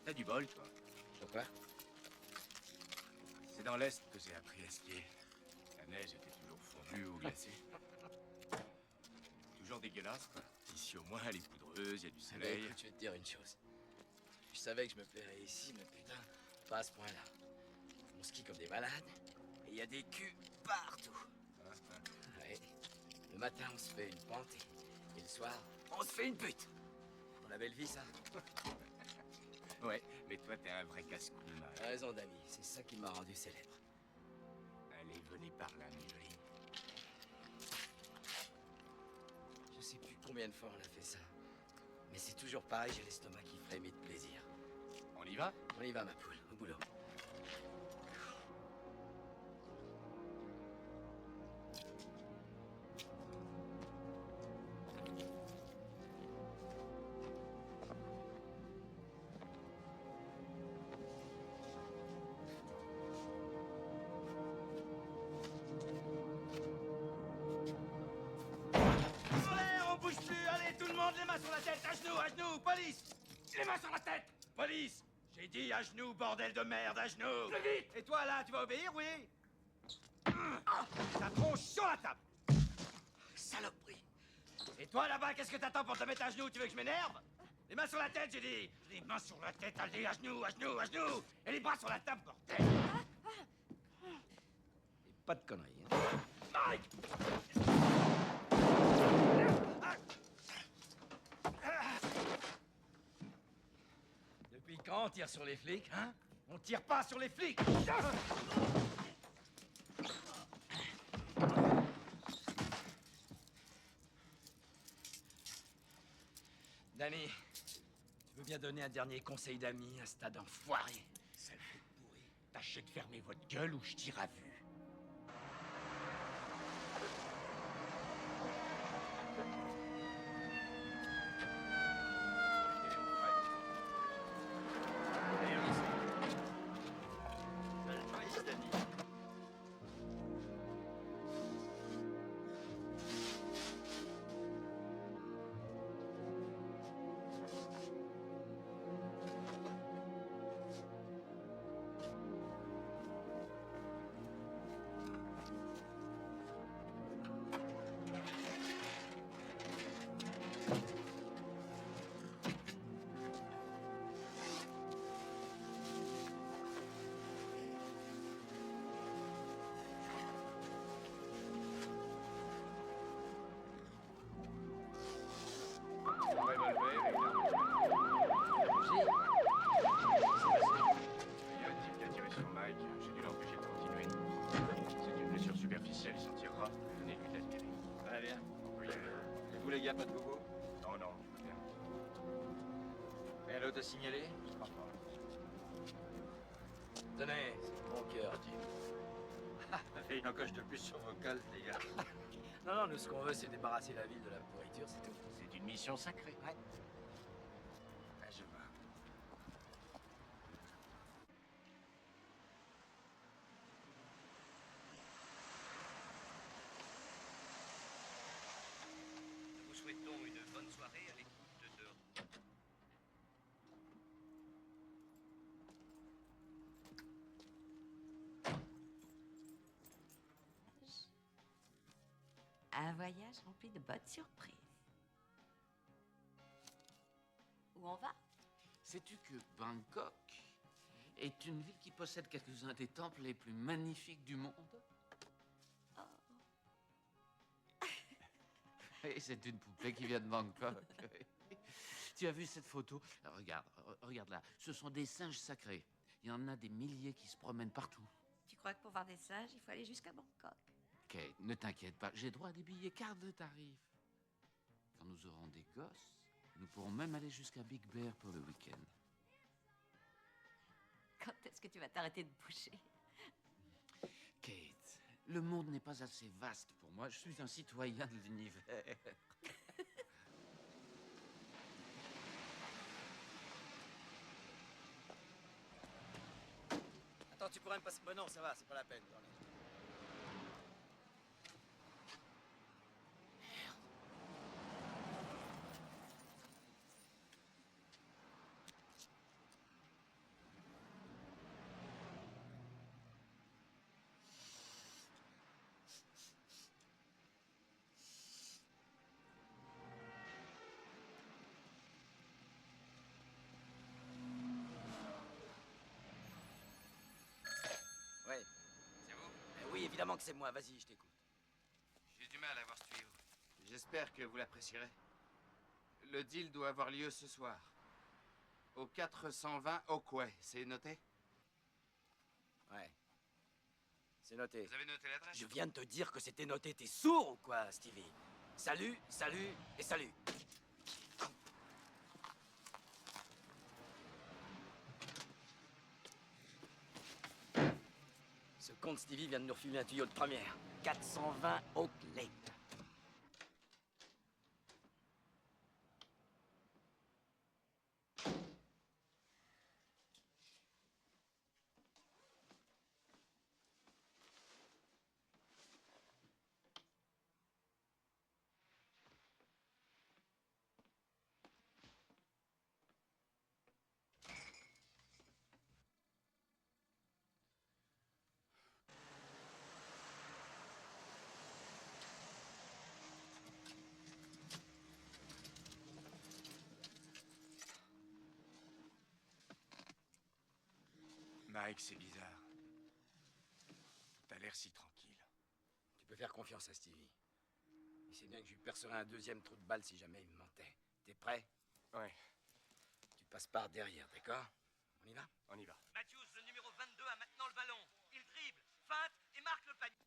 T'as du bol, toi. Pourquoi? C'est dans l'Est que j'ai appris à skier. La neige était toujours fondue ou glacée. Toujours dégueulasse, quoi. Ici, au moins, elle est poudreuse, il y a du Bah, soleil. écoute, je vais te dire une chose. Je savais que je me plairais ici, mais putain, pas à ce point-là. On skie comme des malades, et il y a des culs partout. Ouais. Le matin, on se fait une pente, et le soir, on se fait une pute. On a belle vie, ça. Ouais, mais toi, t'es un vrai casse-couille, mal. T'as raison, Danny, c'est ça qui m'a rendu célèbre. Allez, venez par là, mes jolis. Je sais plus combien de fois on a fait ça. Mais c'est toujours pareil, j'ai l'estomac qui frémit de plaisir. On y va? On y va, ma poule, au boulot. On bouge plus! Allez, tout le monde, les mains sur la tête! À genoux! Police! Les mains sur la tête! Police! J'ai dit à genoux, bordel de merde, à genoux! Plus vite! Et toi, là, tu vas obéir, oui? Ta tronche sur la table! Saloperie! Et toi, là-bas, qu'est-ce que t'attends pour te mettre à genoux? Tu veux que je m'énerve? Les mains sur la tête, j'ai dit! Les mains sur la tête, allez, à genoux! Et les bras sur la table, bordel! Et pas de conneries, hein. Mike! Depuis quand on tire sur les flics, hein? On tire pas sur les flics! Danny, tu veux bien donner un dernier conseil d'ami à ce tas d'enfoirés? Sale flic pourri, tâchez de fermer votre gueule ou je tire à vue. Il y a un type qui a tiré sur Mike, j'ai dû l'empêcher de continuer. C'est une blessure superficielle, il s'en tirera. Donnez-lui de l'aspirine. Très bien. On peut y aller. Et vous les gars, pas de bobo? Non, non, bien. Rien d'autre à signaler? Je crois pas. Tenez, c'est mon cœur, Jim. Ça fait une encoche de plus sur vos calces, les gars. Non, non, nous, ce qu'on veut, c'est débarrasser la ville de la pourriture, c'est tout. C'est une mission sacrée. Ouais. Ah, je vois. Nous vous souhaitons une bonne soirée à l'écoute de... Un voyage rempli de bonnes surprises. Où on va? Sais-tu que Bangkok est une ville qui possède quelques-uns des temples les plus magnifiques du monde? Et c'est une poupée qui vient de Bangkok. Tu as vu cette photo? Regarde, regarde là. Ce sont des singes sacrés. Il y en a des milliers qui se promènent partout. Tu crois que pour voir des singes, il faut aller jusqu'à Bangkok? Kate, ne t'inquiète pas, j'ai droit à des billets quart de tarif. Quand nous aurons des gosses, nous pourrons même aller jusqu'à Big Bear pour le week-end. Quand est-ce que tu vas t'arrêter de boucher? Kate, le monde n'est pas assez vaste pour moi. Je suis un citoyen de l'univers. Attends, tu pourrais me passer... Bah non, ça va, c'est pas la peine. Attendez. Évidemment que c'est moi, vas-y, je t'écoute. J'ai du mal à voir ce tuyau. J'espère que vous l'apprécierez. Le deal doit avoir lieu ce soir. Au 420 Oakway, c'est noté? Ouais. C'est noté. Vous avez noté l'adresse? Je viens de te dire que c'était noté, t'es sourd ou quoi, Stevie? Salut, salut et salut. Ce con Stevie vient de nous refiler un tuyau de première. 420 Oak Lane. Mike, c'est bizarre. T'as l'air si tranquille. Tu peux faire confiance à Stevie. Il sait bien que je lui percerai un deuxième trou de balle si jamais il me mentait. T'es prêt? Ouais, Tu passes par derrière, d'accord? On y va? on y va. Matthews, le numéro 22 a maintenant le ballon. Il dribble, feinte et marque le panier.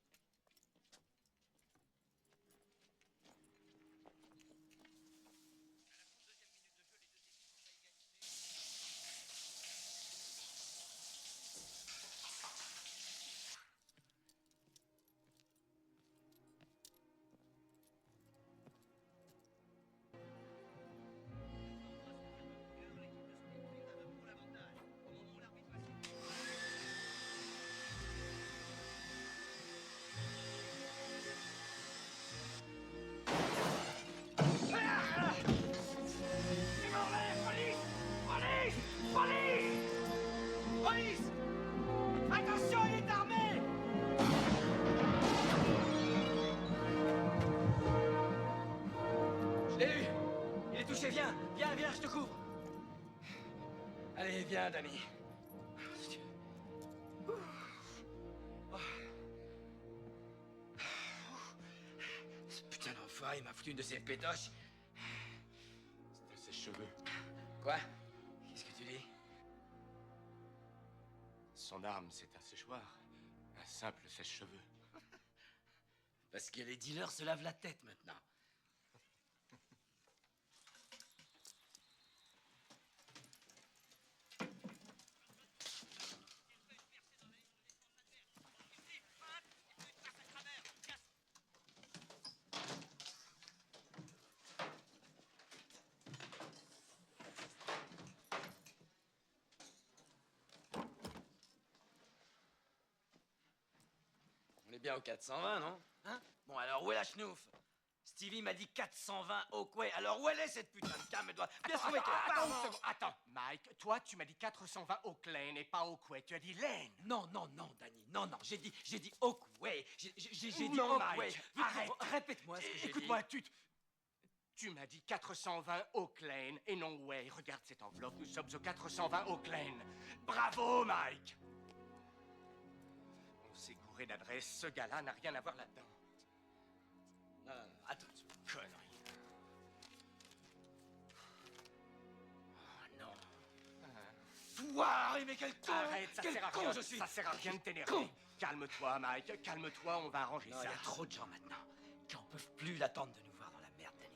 Police! Attention, il est armé! Je l'ai eu! Il est touché, viens! Viens, viens, je te couvre! Allez, viens, Danny. Ce putain d'enfoiré m'a foutu une de ses pétoches. C'était ses cheveux. Quoi? Qu'est-ce que tu dis? Son arme, c'est un séchoir. Un simple sèche-cheveux. Parce que les dealers se lavent la tête maintenant. On est bien au 420, non? Hein? Bon, alors où est la schnouf? Stevie m'a dit 420 Oakway. Alors où elle est cette putain de cam? Elle doit bien se trouver quelque part, non? Attends, Mike, toi tu m'as dit 420 Oak Lane et pas Oakway, tu as dit Lane. Non, non, non, Danny, non, non, j'ai dit Oakway. J'ai dit Non, Oakway. Mike, Vite, arrête. répète-moi ce que j'ai dit. Écoute-moi, tu m'as dit 420 Oak Lane et non Way. Regarde cette enveloppe, nous sommes au 420 Oak Lane. Bravo, Mike. On s'est gouré d'adresse, ce gars-là n'a rien à voir là-dedans. Non, non, non, attends. Connerie. Oh non. Toi, mais quel con! Arrête, ça quel sert à con rien. je suis! Ça sert à rien de Con. t'énerver. Calme-toi, Mike, calme-toi, on va arranger Non, il ça. y a trop de gens maintenant qui en peuvent plus d'attendre de nous voir dans la merde, Danny.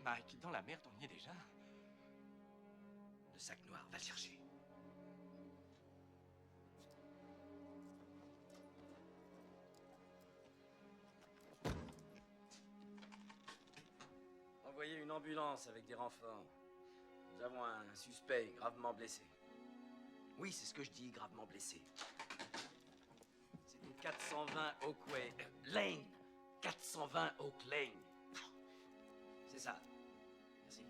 Mike, dans la merde, on y est déjà. Le sac noir, va le chercher. Envoyez une ambulance avec des renforts. Nous avons un suspect gravement blessé. Oui, c'est ce que je dis, gravement blessé. C'est une 420 Oakway Lane. 420 Oak Lane. C'est ça. Merci.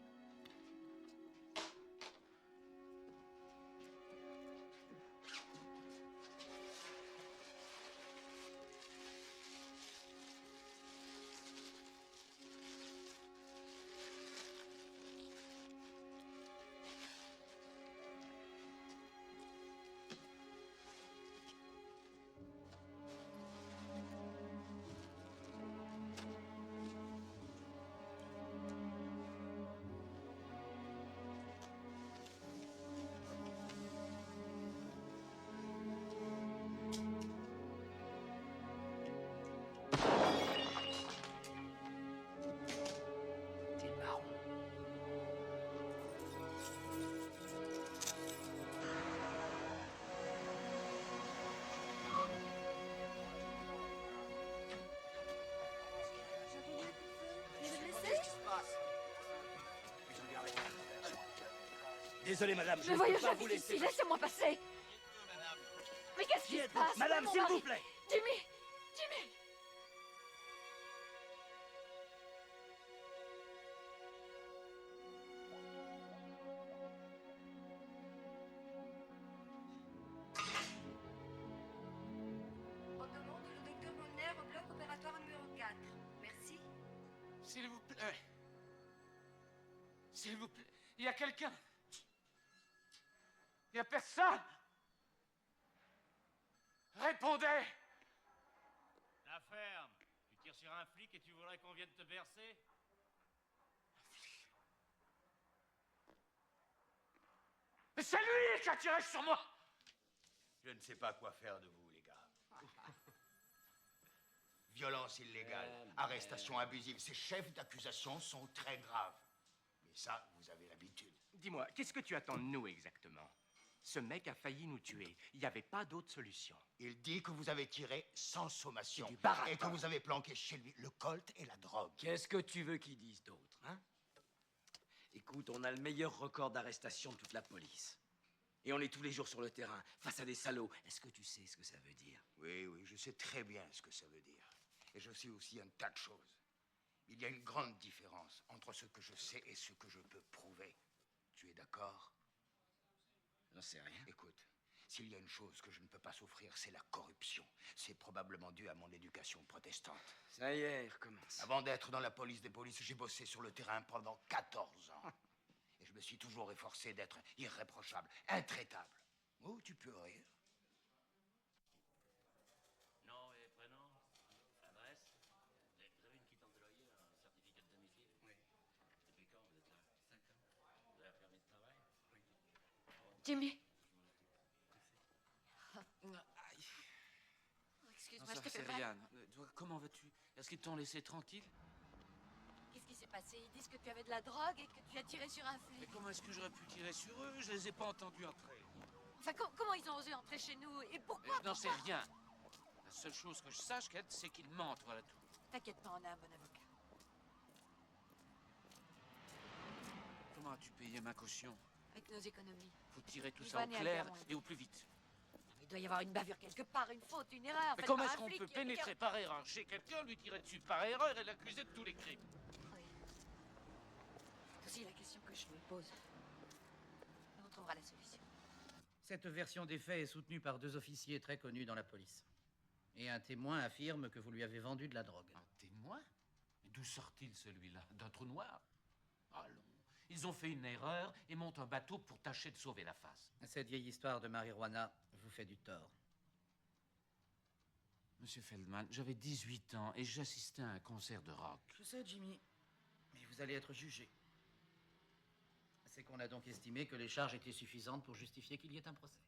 Désolé, madame, je Mais ne voyons, peux pas vous j'habite laisser... ici, laissez-moi passer. Mais qu'est-ce qui se passe? Madame, Mon s'il mari- vous plaît. Jimmy! Jimmy! On demande le docteur Molner au bloc opératoire numéro 4. Merci. S'il vous plaît. S'il vous plaît. Il y a quelqu'un. Il y a personne. Répondez. La ferme. Tu tires sur un flic et tu voudrais qu'on vienne te bercer? Mais c'est lui qui a tiré sur moi. Je ne sais pas quoi faire de vous, les gars. Violence illégale, arrestation abusive, ces chefs d'accusation sont très graves. Mais ça, vous avez l'habitude. Dis-moi, qu'est-ce que tu attends de nous exactement? Ce mec a failli nous tuer. Il n'y avait pas d'autre solution. Il dit que vous avez tiré sans sommation. Du baratin. Et que vous avez planqué chez lui le colt et la drogue. Qu'est-ce que tu veux qu'ils disent d'autre, hein? Écoute, on a le meilleur record d'arrestation de toute la police. Et on est tous les jours sur le terrain, face à des salauds. Est-ce que tu sais ce que ça veut dire? Oui, oui, je sais très bien ce que ça veut dire. Et je sais aussi un tas de choses. Il y a une grande différence entre ce que je sais et ce que je peux prouver. Tu es d'accord? J'en sais rien. Écoute, s'il y a une chose que je ne peux pas souffrir, c'est la corruption. C'est probablement dû à mon éducation protestante. Ça y est, il recommence. Avant d'être dans la police des polices, j'ai bossé sur le terrain pendant 14 ans. Et je me suis toujours efforcé d'être irréprochable, intraitable. Oh, tu peux rire. Nom et prénom, adresse. Vous avez une quittance de loyer, un certificat de domicile? Oui. Depuis quand vous êtes là? 5 ans. Vous avez un permis de travail? Oui. Jimmy! Aïe. Excuse-moi, Non, je ça, t'ai fait c'est mal. rien. Toi, comment vas-tu? Est-ce qu'ils t'ont laissé tranquille? Qu'est-ce qui s'est passé? Ils disent que tu avais de la drogue et que tu as tiré sur un Mais flic. comment est-ce que j'aurais pu tirer sur eux? Je les ai pas entendus entrer. Enfin, comment ils ont osé entrer chez nous? Et pourquoi? Non, c'est pourquoi? rien. La seule chose que je sache, Kate, c'est qu'ils mentent, voilà tout. T'inquiète pas, on a un bon avocat. Comment as-tu payé ma caution? Avec nos économies. Faut tirer tout Ils ça au vont aller à clair Clermont. et au plus vite. Il doit y avoir une bavure quelque part, une faute, une erreur. Mais faite comment par est-ce un qu'on flic peut qui- pénétrer par erreur chez quelqu'un, lui tirer dessus par erreur et l'accuser de tous les crimes? Oui. C'est aussi la question que je me pose. Mais on trouvera la solution. Cette version des faits est soutenue par 2 officiers très connus dans la police. Et un témoin affirme que vous lui avez vendu de la drogue. Un témoin? Mais d'où sort-il celui-là? D'un trou noir? Allons. Ils ont fait une erreur et montent un bateau pour tâcher de sauver la face. Cette vieille histoire de marijuana vous fait du tort. Monsieur Feldman, j'avais 18 ans et j'assistais à un concert de rock. Je sais, Jimmy, mais vous allez être jugé. C'est qu'on a donc estimé que les charges étaient suffisantes pour justifier qu'il y ait un procès.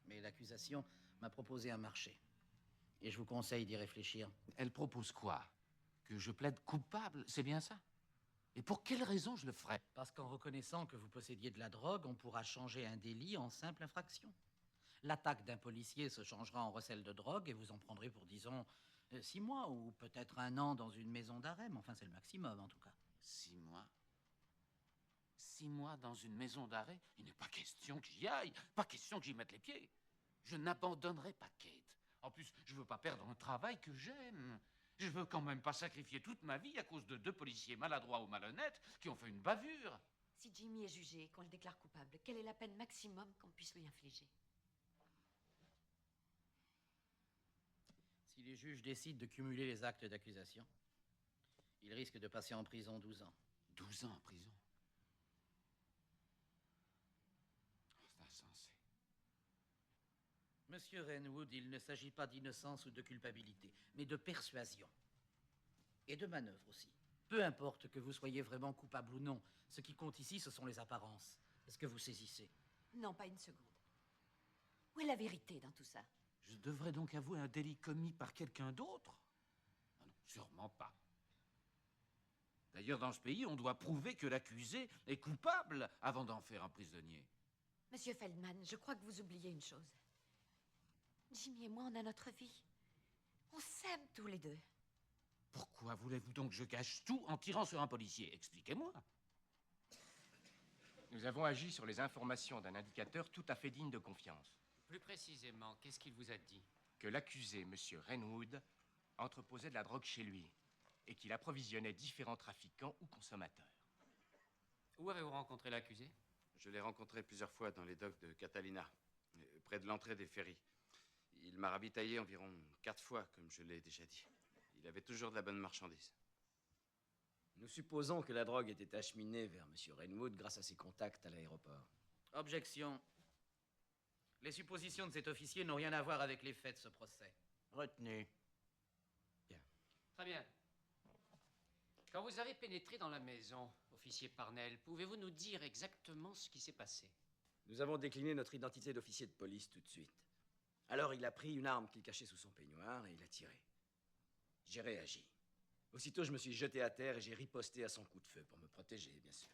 Mais l'accusation m'a proposé un marché. Et je vous conseille d'y réfléchir. Elle propose quoi? Que je plaide coupable, c'est bien ça? Et pour quelle raison je le ferais? Parce qu'en reconnaissant que vous possédiez de la drogue, on pourra changer un délit en simple infraction. L'attaque d'un policier se changera en recel de drogue et vous en prendrez pour, disons, 6 mois ou peut-être 1 an dans une maison d'arrêt. Mais enfin, c'est le maximum, en tout cas. 6 mois? 6 mois dans une maison d'arrêt? Il n'est pas question que j'y aille, pas question que j'y mette les pieds. Je n'abandonnerai pas Kate. En plus, je veux pas perdre un travail que j'aime. Je veux quand même pas sacrifier toute ma vie à cause de 2 policiers maladroits ou malhonnêtes qui ont fait une bavure. Si Jimmy est jugé et qu'on le déclare coupable, quelle est la peine maximum qu'on puisse lui infliger? Si les juges décident de cumuler les actes d'accusation, il risque de passer en prison 12 ans. 12 ans en prison? C'est insensé. Monsieur Renwood, il ne s'agit pas d'innocence ou de culpabilité, mais de persuasion. Et de manœuvre aussi. Peu importe que vous soyez vraiment coupable ou non, ce qui compte ici, ce sont les apparences. Est-ce que vous saisissez? Non, pas une seconde. Où est la vérité dans tout ça? Je devrais donc avouer un délit commis par quelqu'un d'autre? Ah non, sûrement pas. D'ailleurs, dans ce pays, on doit prouver que l'accusé est coupable avant d'en faire un prisonnier. Monsieur Feldman, je crois que vous oubliez une chose. Jimmy et moi, on a notre vie. On s'aime tous les deux. Pourquoi voulez-vous donc que je cache tout en tirant sur un policier? Expliquez-moi. Nous avons agi sur les informations d'un indicateur tout à fait digne de confiance. Plus précisément, qu'est-ce qu'il vous a dit? Que l'accusé, M. Renwood, entreposait de la drogue chez lui et qu'il approvisionnait différents trafiquants ou consommateurs. Où avez-vous rencontré l'accusé? Je l'ai rencontré plusieurs fois dans les docks de Catalina, près de l'entrée des ferries. Il m'a ravitaillé environ 4 fois, comme je l'ai déjà dit. Il avait toujours de la bonne marchandise. Nous supposons que la drogue était acheminée vers M. Renwood grâce à ses contacts à l'aéroport. Objection. Les suppositions de cet officier n'ont rien à voir avec les faits de ce procès. Retenez. Très bien. Quand vous avez pénétré dans la maison, officier Parnell, pouvez-vous nous dire exactement ce qui s'est passé? Nous avons décliné notre identité d'officier de police tout de suite. Alors il a pris une arme qu'il cachait sous son peignoir et il a tiré. J'ai réagi. Aussitôt, je me suis jeté à terre et j'ai riposté à son coup de feu pour me protéger, bien sûr.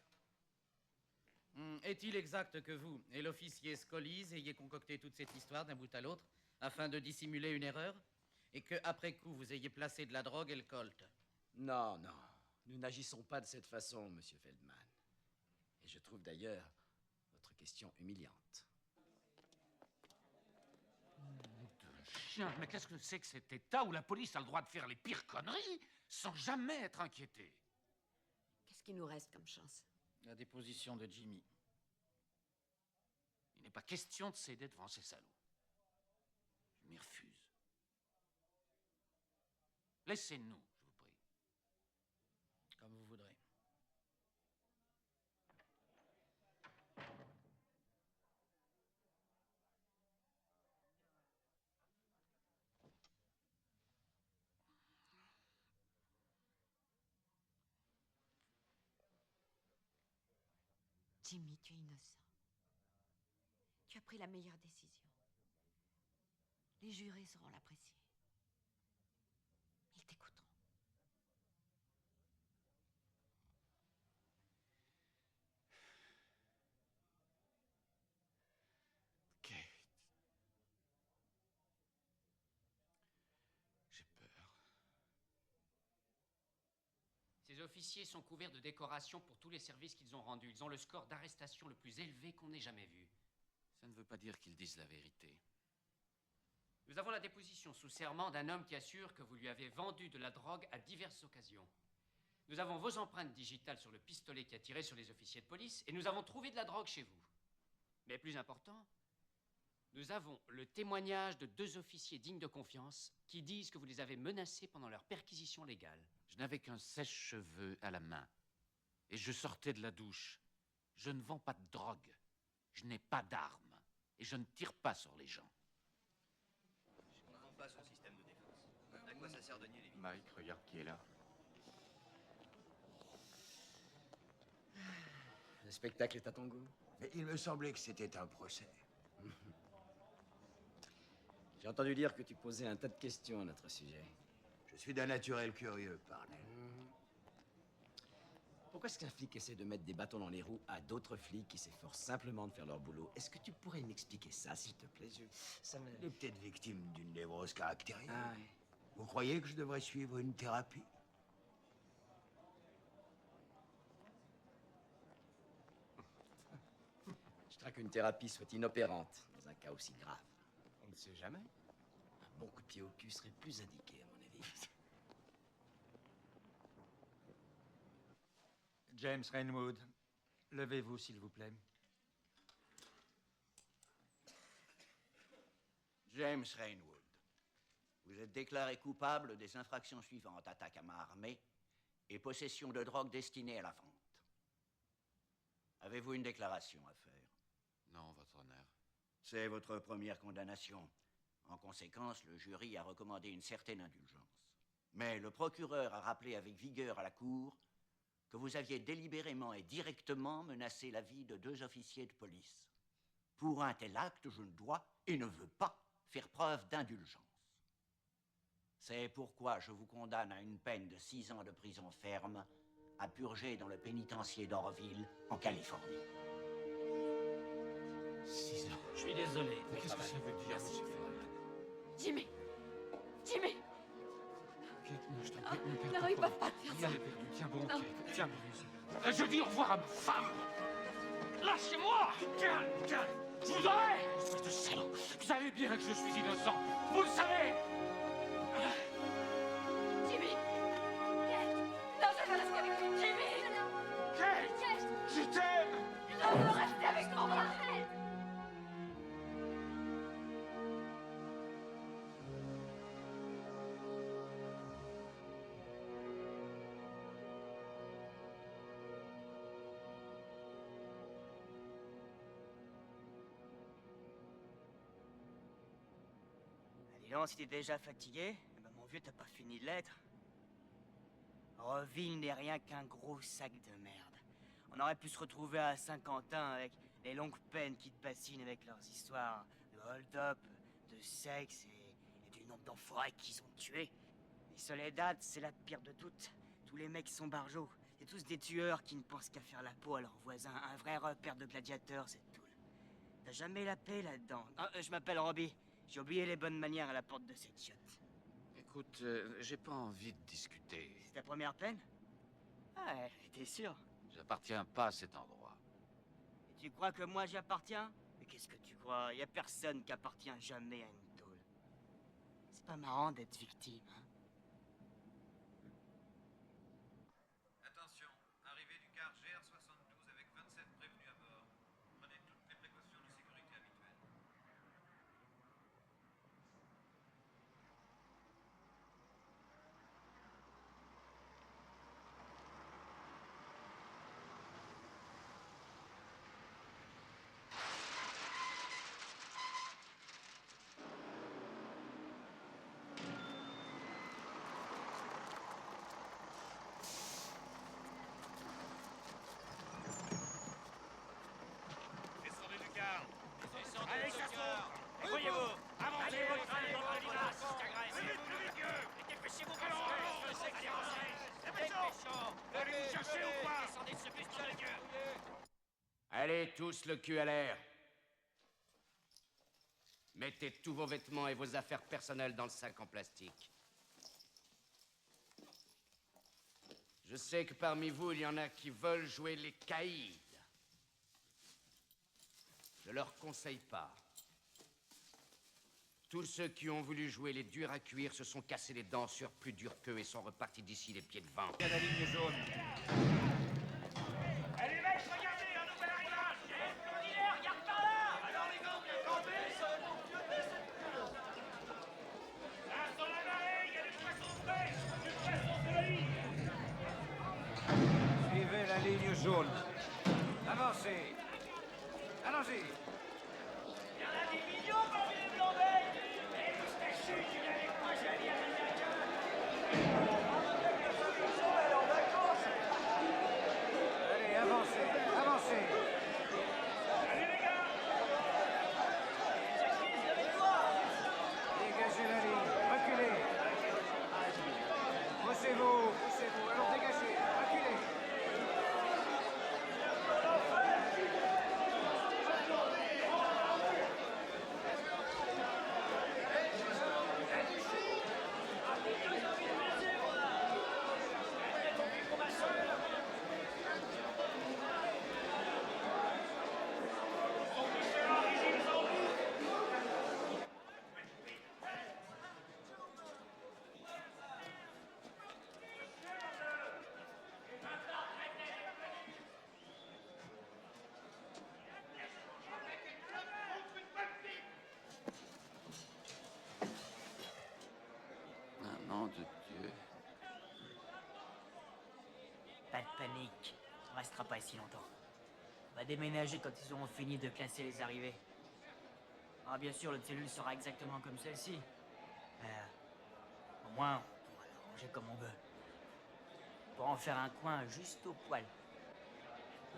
Est-il exact que vous et l'officier Scholise ayez concocté toute cette histoire d'un bout à l'autre afin de dissimuler une erreur et que, après coup, vous ayez placé de la drogue et le colt? Non, non. Nous n'agissons pas de cette façon, Monsieur Feldman. Et je trouve d'ailleurs votre question humiliante. Chien, mais qu'est-ce que c'est que cet état où la police a le droit de faire les pires conneries sans jamais être inquiétée? Qu'est-ce qui nous reste comme chance? La déposition de Jimmy. Il n'est pas question de céder devant ces salauds. Je m'y refuse. Laissez-nous, je vous prie. Comme vous voudrez. Jimmy, tu es innocent. Tu as pris la meilleure décision. Les jurés sauront l'apprécier. Ils t'écouteront. Kate. J'ai peur. Ces officiers sont couverts de décorations pour tous les services qu'ils ont rendus. Ils ont le score d'arrestation le plus élevé qu'on ait jamais vu. Ça ne veut pas dire qu'ils disent la vérité. Nous avons la déposition sous serment d'un homme qui assure que vous lui avez vendu de la drogue à diverses occasions. Nous avons vos empreintes digitales sur le pistolet qui a tiré sur les officiers de police et nous avons trouvé de la drogue chez vous. Mais plus important, nous avons le témoignage de 2 officiers dignes de confiance qui disent que vous les avez menacés pendant leur perquisition légale. Je n'avais qu'un sèche-cheveux à la main et je sortais de la douche. Je ne vends pas de drogue. Je n'ai pas d'armes et je ne tire pas sur les gens. Je comprends pas son système de défense. À quoi ça sert de nier les victimes? Mike, regarde qui est là. Le spectacle est à ton goût? Mais il me semblait que c'était un procès. J'ai entendu dire que tu posais un tas de questions à notre sujet. Je suis d'un naturel curieux, Parnell. Pourquoi est-ce qu'un flic essaie de mettre des bâtons dans les roues à d'autres flics qui s'efforcent simplement de faire leur boulot? Est-ce que tu pourrais m'expliquer ça, s'il te plaît? Il est peut-être victime d'une névrose caractérielle. Ah ouais. Vous croyez que je devrais suivre une thérapie? Je crains qu'une thérapie soit inopérante dans un cas aussi grave. On ne sait jamais. Un bon coup de pied au cul serait plus indiqué, à mon avis. James Renwood, levez-vous, s'il vous plaît. James Renwood, vous êtes déclaré coupable des infractions suivantes: attaque à main armée et possession de drogue destinée à la vente. Avez-vous une déclaration à faire? Non, votre honneur. C'est votre première condamnation. En conséquence, le jury a recommandé une certaine indulgence. Mais le procureur a rappelé avec vigueur à la cour que vous aviez délibérément et directement menacé la vie de 2 officiers de police. Pour un tel acte, je ne dois et ne veux pas faire preuve d'indulgence. C'est pourquoi je vous condamne à une peine de 6 ans de prison ferme à purger dans le pénitencier d'Orville, en Californie. 6 ans. Je suis désolé. Mais qu'est-ce que ça veut dire, monsieur Feldman? Jimmy! Jimmy! Kate, non, je t'en prie, ne perds Non, pas ils de peuvent temps. pas te faire Rien ça. n'est perdu. Tiens bon, Non. Kate, tiens bon. Je dis au revoir à ma femme! Lâchez-moi! Calme, calme! Je vous aurai! Espèce de salaud! Vous savez bien que je suis innocent! Vous le savez! Jimmy! Kate! Non, je veux rester avec lui! Jimmy! Kate! Je t'aime! Non, je veux rester avec moi! Arrête! Dis donc, si t'es déjà fatigué, eh ben, mon vieux, t'as pas fini de l'être. Reville n'est rien qu'un gros sac de merde. On aurait pu se retrouver à Saint-Quentin avec les longues peines qui te bassinent avec leurs histoires de hold-up, de sexe et du nombre d'enfoirés qu'ils ont tués. Mais Soledad, c'est la pire de toutes. Tous les mecs sont barjots. C'est tous des tueurs qui ne pensent qu'à faire la peau à leurs voisins. Un vrai repère de gladiateurs, c'est tout. T'as jamais la paix là-dedans. Ah, je m'appelle Robbie. J'ai oublié les bonnes manières à la porte de cette chiotte. Écoute, j'ai pas envie de discuter. C'est ta première peine? Ah, t'es sûr? J'appartiens pas à cet endroit. Et tu crois que moi j'y appartiens? Mais qu'est-ce que tu crois? Y a personne qui appartient jamais à une tôle. C'est pas marrant d'être victime, hein? Attention, arrivée du car GR72 avec 27 prévenus à bord. Prenez toutes les précautions de sécurité habituelles. Descendez du car. Allez, chasseurs! Voyez-vous! Avancez votre train dans le limace! Plus vite, vieux! Dépêchez-vous, allons! Dépêchons! Allez nous chercher ou quoi? Descendez de ce bus, nom de Dieu! Allez, tous le cul à l'air. Mettez tous vos vêtements et vos affaires personnelles dans le sac en plastique. Je sais que parmi vous, il y en a qui veulent jouer les caïds. Je leur conseille pas. Tous ceux qui ont voulu jouer les durs à cuire se sont cassés les dents sur plus dur qu'eux et sont repartis d'ici les pieds devant. Il y a la ligne jaune. Allez, les mecs, regardez, un nouvel arrivage! Extraordinaire, regarde par là! Alors, les gars, vous êtes campés, ça va là, sur la marée, il y a du poisson frais! Du poisson de l'île! Suivez la ligne jaune. Avancez. Allons-y. Il y en a des millions parmi les blancs-becs! Et moustachus, tu viens avec moi, je vais aller à l'Américain! Allez, avancez. Avancez. Allez, les gars! Dégagez la ligne. Reculez. Poussez-vous. Poussez-vous. Alors dégagez. Reculez. Nom de Dieu. Pas de panique. On restera pas ici longtemps. On va déménager quand ils auront fini de classer les arrivées. Ah, bien sûr, notre cellule sera exactement comme celle-ci. Mais au moins, on pourra l'arranger comme on veut. On pourra en faire un coin juste au poil.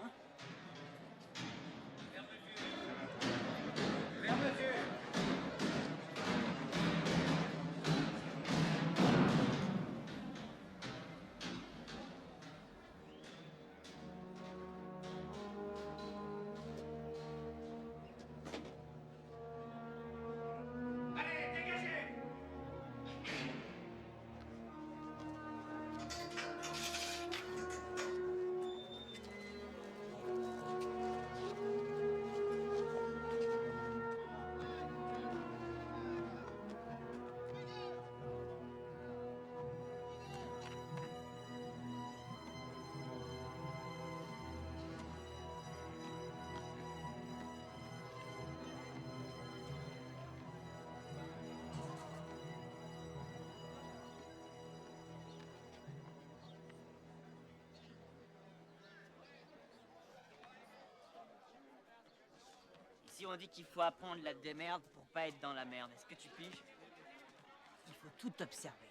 Hein? Fermeture. Allez, dégagez! Ici, on dit qu'il faut apprendre la démerde pour pas être dans la merde. Est-ce que tu piges? Il faut tout observer.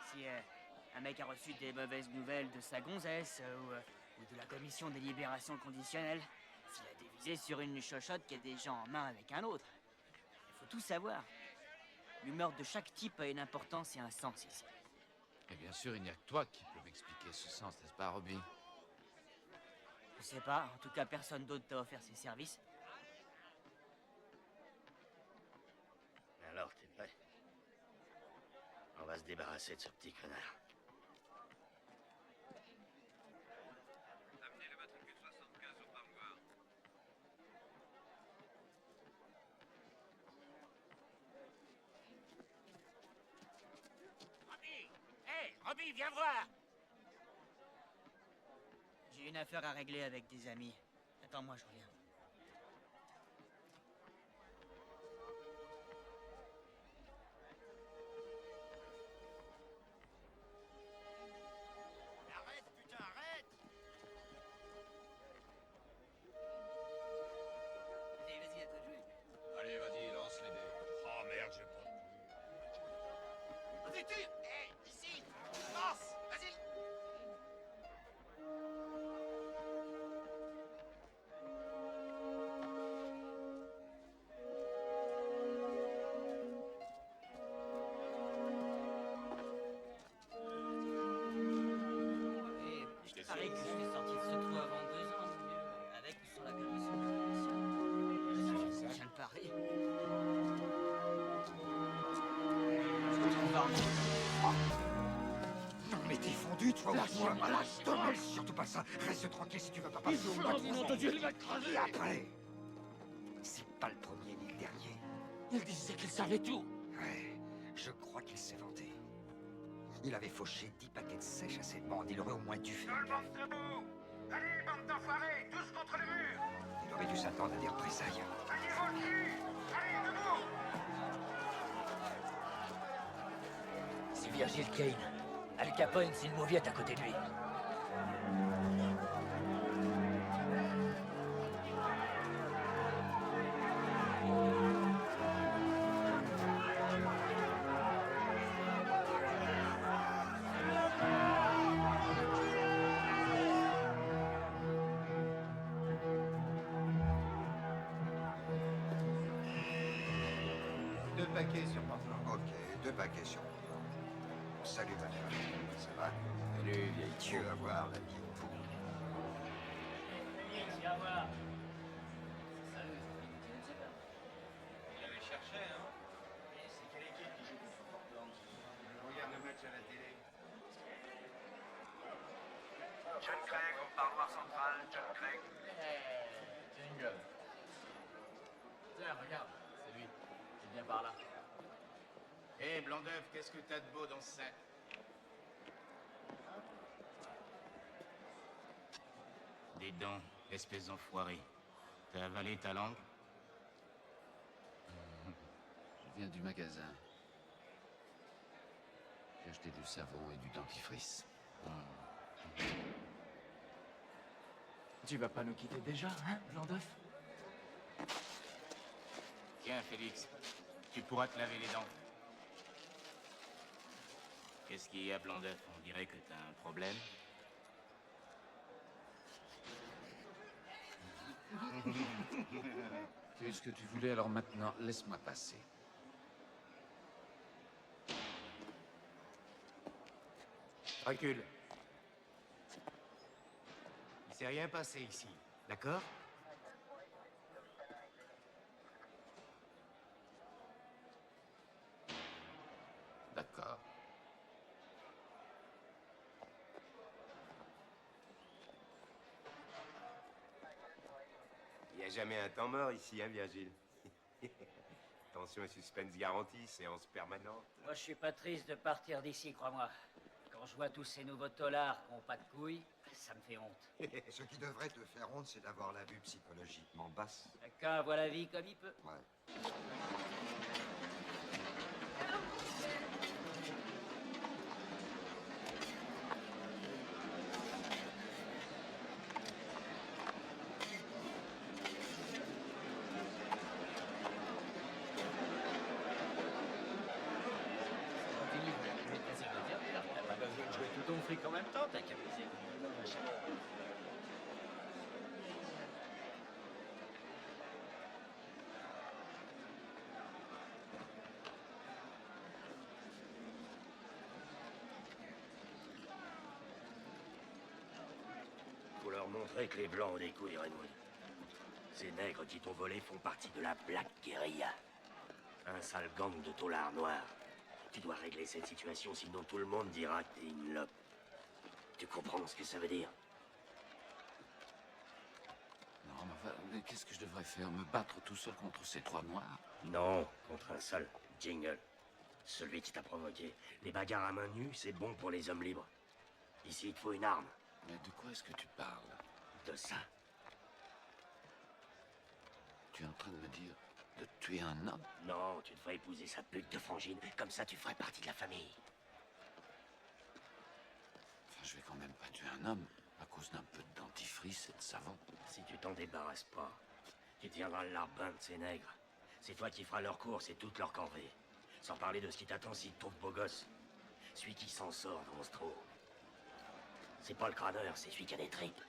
Si un mec a reçu des mauvaises nouvelles de sa gonzesse ou de la commission des libérations conditionnelles, s'il a dévisé sur une chochotte qui est déjà en main avec un autre, il faut tout savoir. L'humeur de chaque type a une importance et un sens ici. Et bien sûr, il n'y a que toi qui peux m'expliquer ce sens, n'est-ce pas, Robbie? Je sais pas, en tout cas, personne d'autre t'a offert ses services. Alors, t'es prêt? On va se débarrasser de ce petit connard. Amenez le matricule 75 au parloir. Robbie! Hé, Robbie, viens voir! J'ai une affaire à régler avec des amis. Attends-moi, je reviens. Arrête, putain, arrête! Allez, vas-y, à toi de jouer. Allez, vas-y, lance les dés. Oh merde, j'ai pas. Vas-y, tire! Hé, ici! Lance! Vas-y! Et je te parie que je suis sorti de ce trou avant 2 ans, avec ou sans la commission de la Je le parie. Non, mais t'es fondu, toi aussi. Lâche-moi, surtout pas ça. Reste tranquille si tu veux pas passer. Nom de Dieu, il va écraser! Et après, c'est pas le premier ni le dernier. Il disait qu'il savait tout. Ouais, je crois qu'il s'est vanté. Il avait fauché 10 paquets de sèche à ses bandes. Il aurait au moins dû faire. Tout le monde debout! Allez, bande d'enfoirés, tous contre le mur! Il aurait dû s'attendre à des représailles. Allez-vous le cul! Allez, debout! C'est Virgil Kane. Al Capone, c'est une mauviette à côté de lui. Deux paquets sur Portland. Ok, 2 paquets sur mon plan. Salut, ma mère. Ça va? Salut, vieille Dieu à voir la vie. Viens voir. Il allait chercher, hein? C'est quelle équipe qui joue contre Portland? Je regarde le match à la télé. John Craig au parloir central, John Craig. Jingle. Tiens, regarde, c'est lui. Il vient par là. Hé, blanc d'œuf, qu'est-ce que t'as de beau dans ce sac? Dis donc, espèce d'enfoiré. T'as avalé ta langue? Je viens du magasin. J'ai acheté du savon et du dentifrice. Tu vas pas nous quitter déjà, hein, blanc d'œuf? Tiens, Félix, tu pourras te laver les dents. Qu'est-ce qu'il y a, blanc d'œuf? On dirait que t'as un problème. Tu es ce que tu voulais, alors maintenant, laisse-moi passer. Recule. Il s'est rien passé ici, d'accord? D'accord. Il n'y a jamais un temps mort ici, hein, Virgile? Tension et suspense garantis, séance permanente. Moi, je suis pas triste de partir d'ici, crois-moi. Quand je vois tous ces nouveaux tolards qui n'ont pas de couilles, ça me fait honte. Ce qui devrait te faire honte, c'est d'avoir la vue psychologiquement basse. Chacun voit la vie comme il peut. Ouais. même temps, t'as qu'à poser comme le nom, ma chaleur. Faut leur montrer que les Blancs ont des couilles, Redwood. Ces nègres qui t'ont volé font partie de la Black Guerrilla. Un sale gang de taulards noirs. Tu dois régler cette situation, sinon tout le monde dira que t'es une lope. Tu comprends ce que ça veut dire? Non, mais qu'est-ce que je devrais faire? Me battre tout seul contre ces trois noirs? Non, contre un seul, Jingle. Celui qui t'a provoqué. Les bagarres à main nue, c'est bon pour les hommes libres. Ici, il te faut une arme. Mais de quoi est-ce que tu parles? De ça. Tu es en train de me dire de tuer un homme? Non, tu devrais épouser sa pute de frangine. Comme ça, tu ferais partie de la famille. Enfin, je vais quand même pas tuer un homme à cause d'un peu de dentifrice et de savon. Si tu t'en débarrasses pas, tu tiendras le larbin de ces nègres. C'est toi qui feras leur course et toute leur corvée. Sans parler de ce qui t'attend s'ils te trouvent beau gosse. Celui qui s'en sort dans ce trou. C'est pas le crâneur, c'est celui qui a des tripes.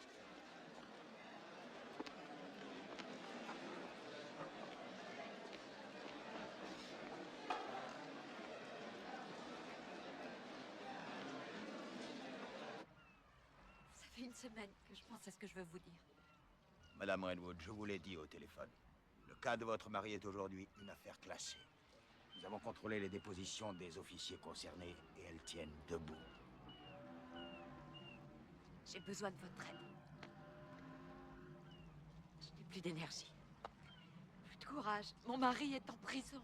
Ça fait une semaine que je pense à ce que je veux vous dire. Madame Redwood, je vous l'ai dit au téléphone. Le cas de votre mari est aujourd'hui une affaire classée. Nous avons contrôlé les dépositions des officiers concernés et elles tiennent debout. J'ai besoin de votre aide. Je n'ai plus d'énergie. Plus de courage. Mon mari est en prison.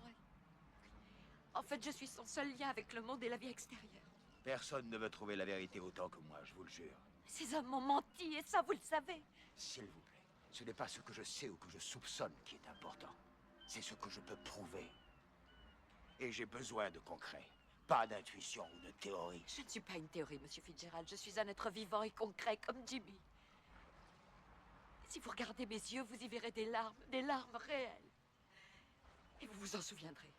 En fait, je suis son seul lien avec le monde et la vie extérieure. Personne ne veut trouver la vérité autant que moi, je vous le jure. Ces hommes m'ont menti et ça, vous le savez. S'il vous plaît, ce n'est pas ce que je sais ou que je soupçonne qui est important. C'est ce que je peux prouver. Et j'ai besoin de concret. Pas d'intuition ou de théorie. Je ne suis pas une théorie, Monsieur Fitzgerald. Je suis un être vivant et concret comme Jimmy. Si vous regardez mes yeux, vous y verrez des larmes réelles. Et vous vous en souviendrez.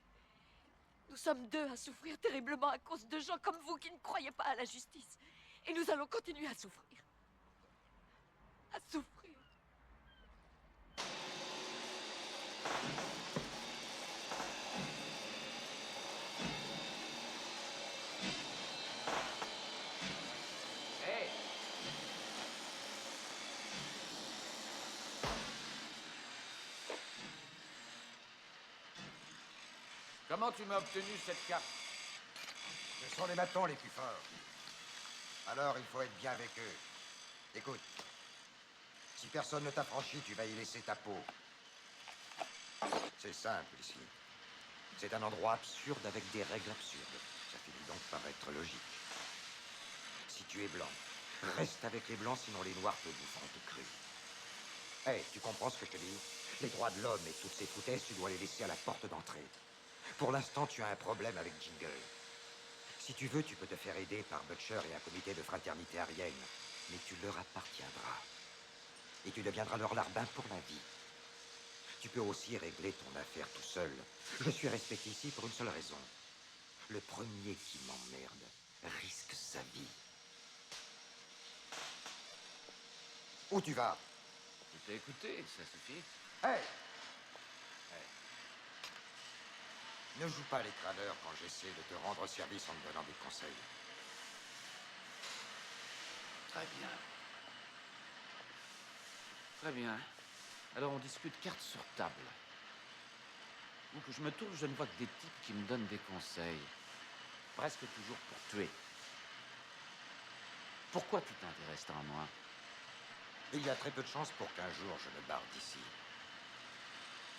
Nous sommes deux à souffrir terriblement à cause de gens comme vous qui ne croyez pas à la justice. Et nous allons continuer à souffrir. À souffrir. Hey! Comment tu m'as obtenu cette carte? Ce sont les bâtons les plus forts. Alors il faut être bien avec eux. Écoute, si personne ne t'affranchit, tu vas y laisser ta peau. C'est simple ici. C'est un endroit absurde avec des règles absurdes. Ça finit donc par être logique. Si tu es blanc, reste avec les blancs, sinon les noirs te boufferont tout cru. Hé, tu comprends ce que je te dis? Les droits de l'homme et toutes ces foutaises, tu dois les laisser à la porte d'entrée. Pour l'instant, tu as un problème avec Jingle. Si tu veux, tu peux te faire aider par Butcher et un comité de fraternité aryenne. Mais tu leur appartiendras. Et tu deviendras leur larbin pour la vie. Tu peux aussi régler ton affaire tout seul. Je suis respecté ici pour une seule raison. Le premier qui m'emmerde risque sa vie. Où tu vas? Je t'ai écouté, ça suffit. Hey! Ne joue pas les crâneurs quand j'essaie de te rendre service en te donnant des conseils. Très bien. Très bien. Alors on discute carte sur table. Où que je me tourne, je ne vois que des types qui me donnent des conseils. Presque toujours pour tuer. Pourquoi tu t'intéresses tant à moi? Il y a très peu de chances pour qu'un jour je me barre d'ici.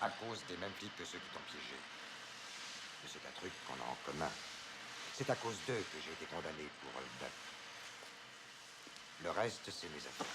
À cause des mêmes flics que ceux qui t'ont piégé. Mais c'est un truc qu'on a en commun. C'est à cause d'eux que j'ai été condamné pour hold up. Le reste, c'est mes affaires.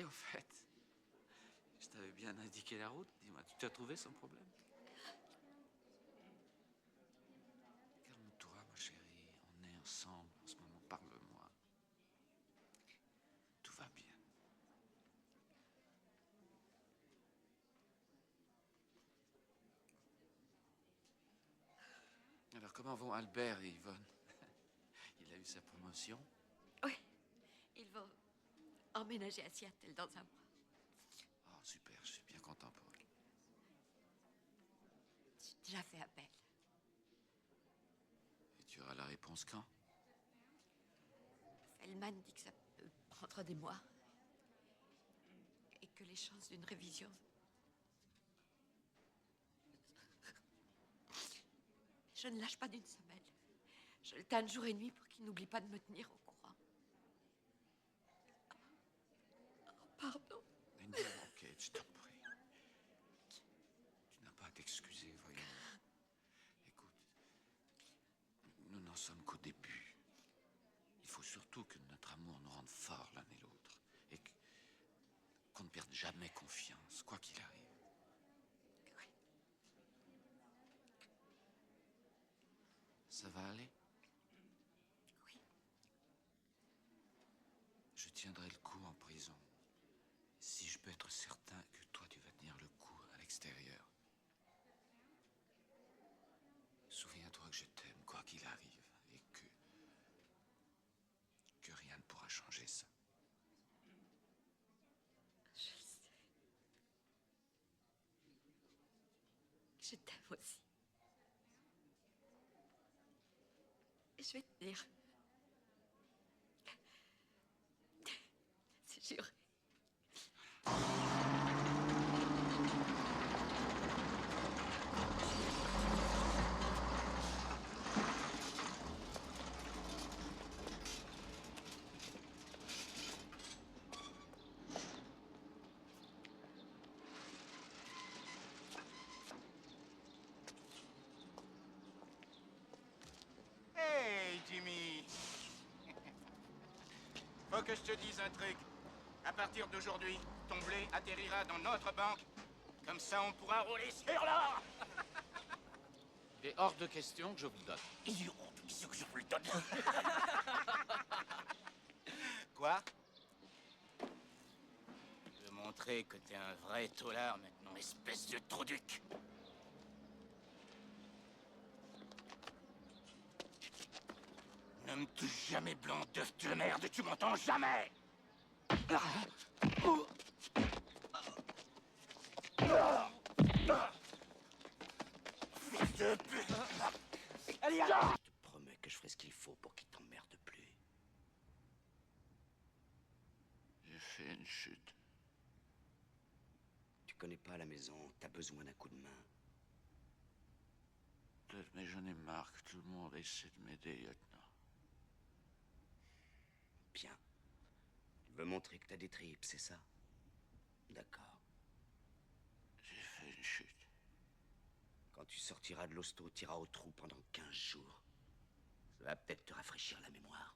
au fait. Je t'avais bien indiqué la route. Dis-moi, tu as trouvé sans problème? Calme-toi, ma chérie. On est ensemble en ce moment. Parle-moi. Tout va bien. Alors, comment vont Albert et Yvonne? Il a eu sa promotion? Oui, ils vont emménager à Seattle dans un mois. Oh, super, je suis bien content pour eux. J'ai déjà fait appel. Et tu auras la réponse quand? Feldman dit que ça peut prendre des mois. Et que les chances d'une révision... Je ne lâche pas d'une semelle. Je le tanne jour et nuit pour qu'il n'oublie pas de me tenir au courant. Oh, pardon. Mais non, Kate, je t'en prie. Tu n'as pas à t'excuser, voyons. Écoute, nous n'en sommes qu'au début. Il faut surtout que notre amour nous rende forts l'un et l'autre. Et qu'on ne perde jamais confiance, quoi qu'il arrive. Ça va aller? Oui. Je tiendrai le coup en prison. Si je peux être certain que toi, tu vas tenir le coup à l'extérieur. Souviens-toi que je t'aime, quoi qu'il arrive, et que rien ne pourra changer ça. Je sais. Je t'aime aussi. Et je vais te dire. C'est juré. Hey, Jimmy! Faut que je te dise un truc. À partir d'aujourd'hui, ton blé atterrira dans notre banque. Comme ça, on pourra rouler sur l'or! Il est hors de question que je vous le donne. Il est hors de question que je vous le donne. Quoi? Je veux montrer que t'es un vrai taulard maintenant, espèce de trou-duc. Ne me touche jamais, blanc d'œuf de merde, tu m'entends jamais! Fils de pute! Allez, allez! Je te promets que je ferai ce qu'il faut pour qu'il t'emmerde plus. J'ai fait une chute. Tu connais pas la maison, t'as besoin d'un coup de main. Peut-être, mais j'en ai marre que tout le monde essaie de m'aider, lieutenant. Bien. Tu veux montrer que t'as des tripes, c'est ça? D'accord. J'ai fait une chute. Quand tu sortiras de l'hosto, t'iras au trou pendant 15 jours. Ça va peut-être te rafraîchir la mémoire.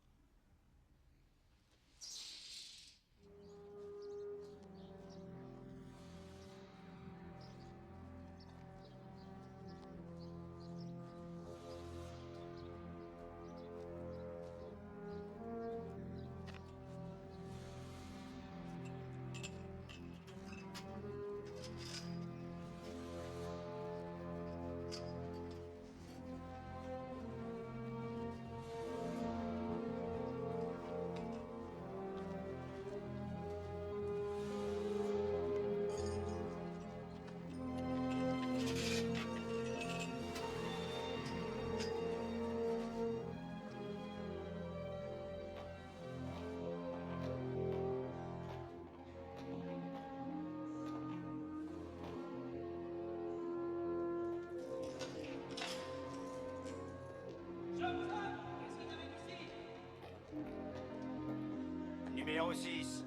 Numéro 6.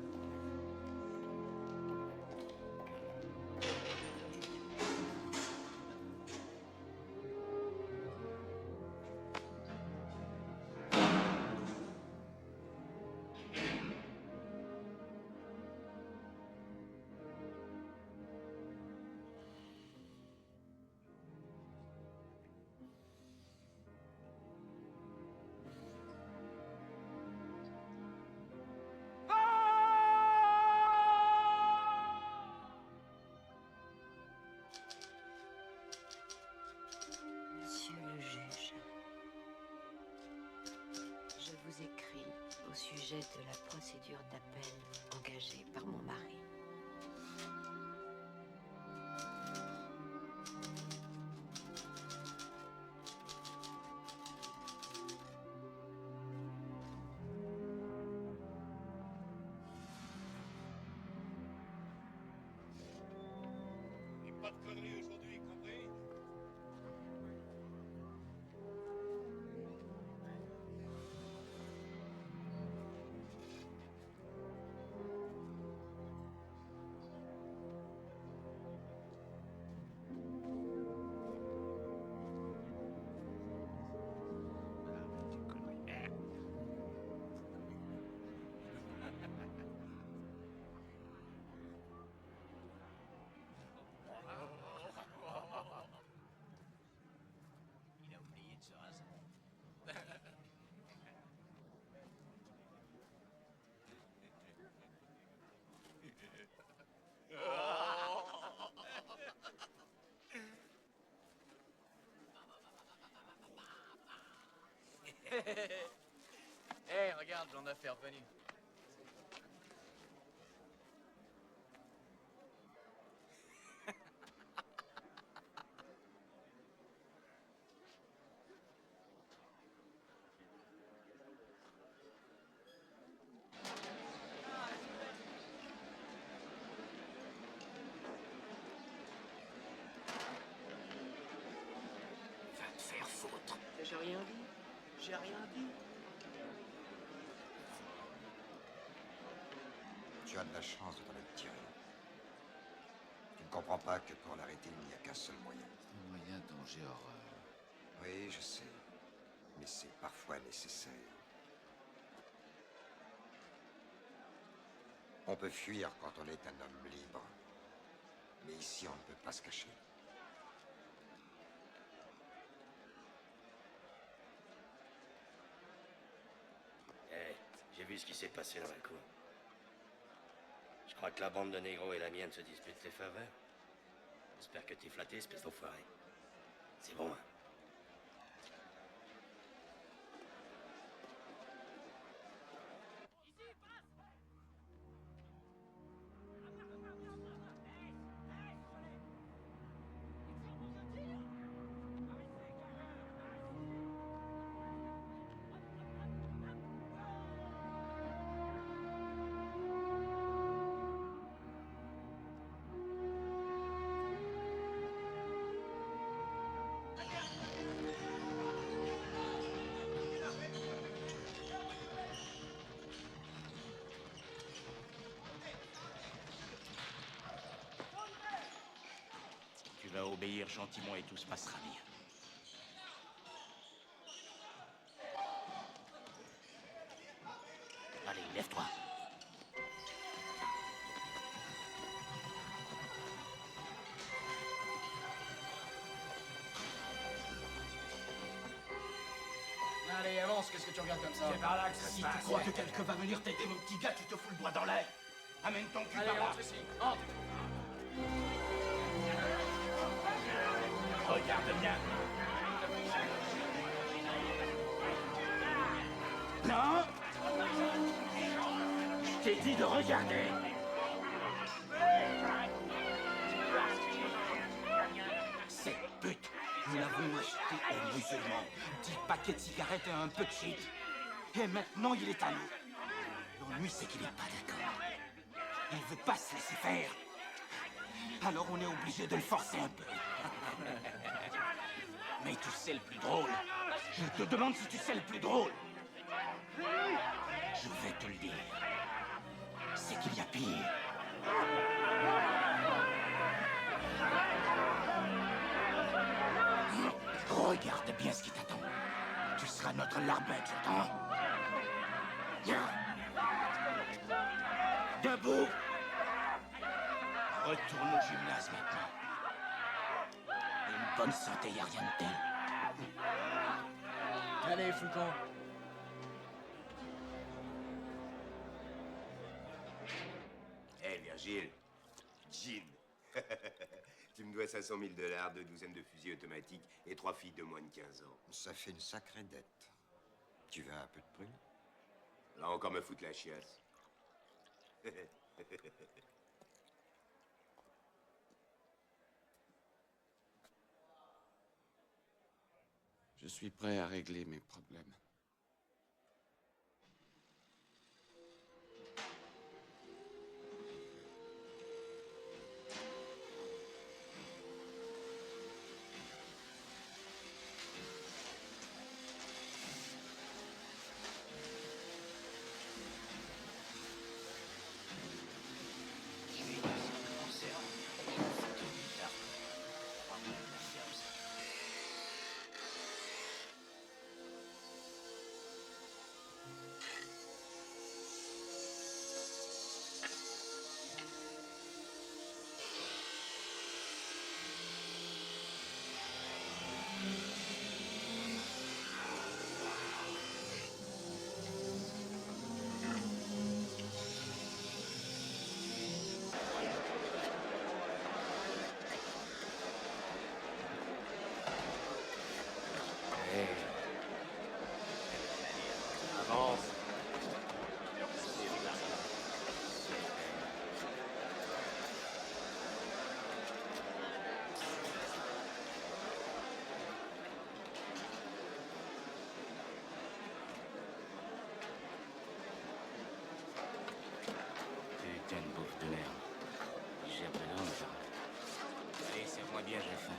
au sujet de la procédure d'appel engagée par mon mari. Et pas de conneries aujourd'hui, compris? Il a oublié de se raser. Hé, regarde, j'en ai fait revenu. Va te faire foutre. J'ai rien dit. J'ai rien dit. Tu as de la chance de t'en être tiré. Tu ne comprends pas que pour l'arrêter, il n'y a qu'un seul moyen. Un moyen dont j'ai horreur. Oui, je sais. Mais c'est parfois nécessaire. On peut fuir quand on est un homme libre. Mais ici, on ne peut pas se cacher. Eh, j'ai vu ce qui s'est passé dans la cour. Je crois que la bande de négros et la mienne se disputent les faveurs. J'espère que t'es flatté, espèce d'enfoiré. C'est bon, hein. Tu vas obéir gentiment et tout se passera bien. Allez, lève-toi. Allez, avance, qu'est-ce que tu regardes comme ça? C'est par là que ça Si se tu passe. crois que quelqu'un va venir t'aider, mon petit gars, tu te fous le doigt dans l'air. Amène ton cul Allez, par là. rentre ici, entre. Regarde bien. Non. Je t'ai dit de regarder. Cette pute, nous l'avons achetée aux musulmans. 10 paquets de cigarettes et un peu de shit. Et maintenant, il est à nous. L'ennui, c'est qu'il n'est pas d'accord. Il veut pas se laisser faire. Alors on est obligé de le forcer un peu. Mais tu sais le plus drôle. Je te demande si tu sais le plus drôle. Je vais te le dire. C'est qu'il y a pire. Regarde bien ce qui t'attend. Tu seras notre larbette, j'entends. Viens. Debout. Retourne au gymnase maintenant. Une bonne santé, y a rien de tel. Allez, fous le camp. Hé, Virgile. Jean. Tu me dois 500 000 $, 2 douzaines de fusils automatiques et 3 filles de moins de 15 ans. Ça fait une sacrée dette. Tu veux un peu de prune? Va encore me foutre la chiasse. Je suis prêt à régler mes problèmes. Avance. Putain de bouffe de merde. J'ai besoin de ça. Allez, serre-moi bien, j'ai faim.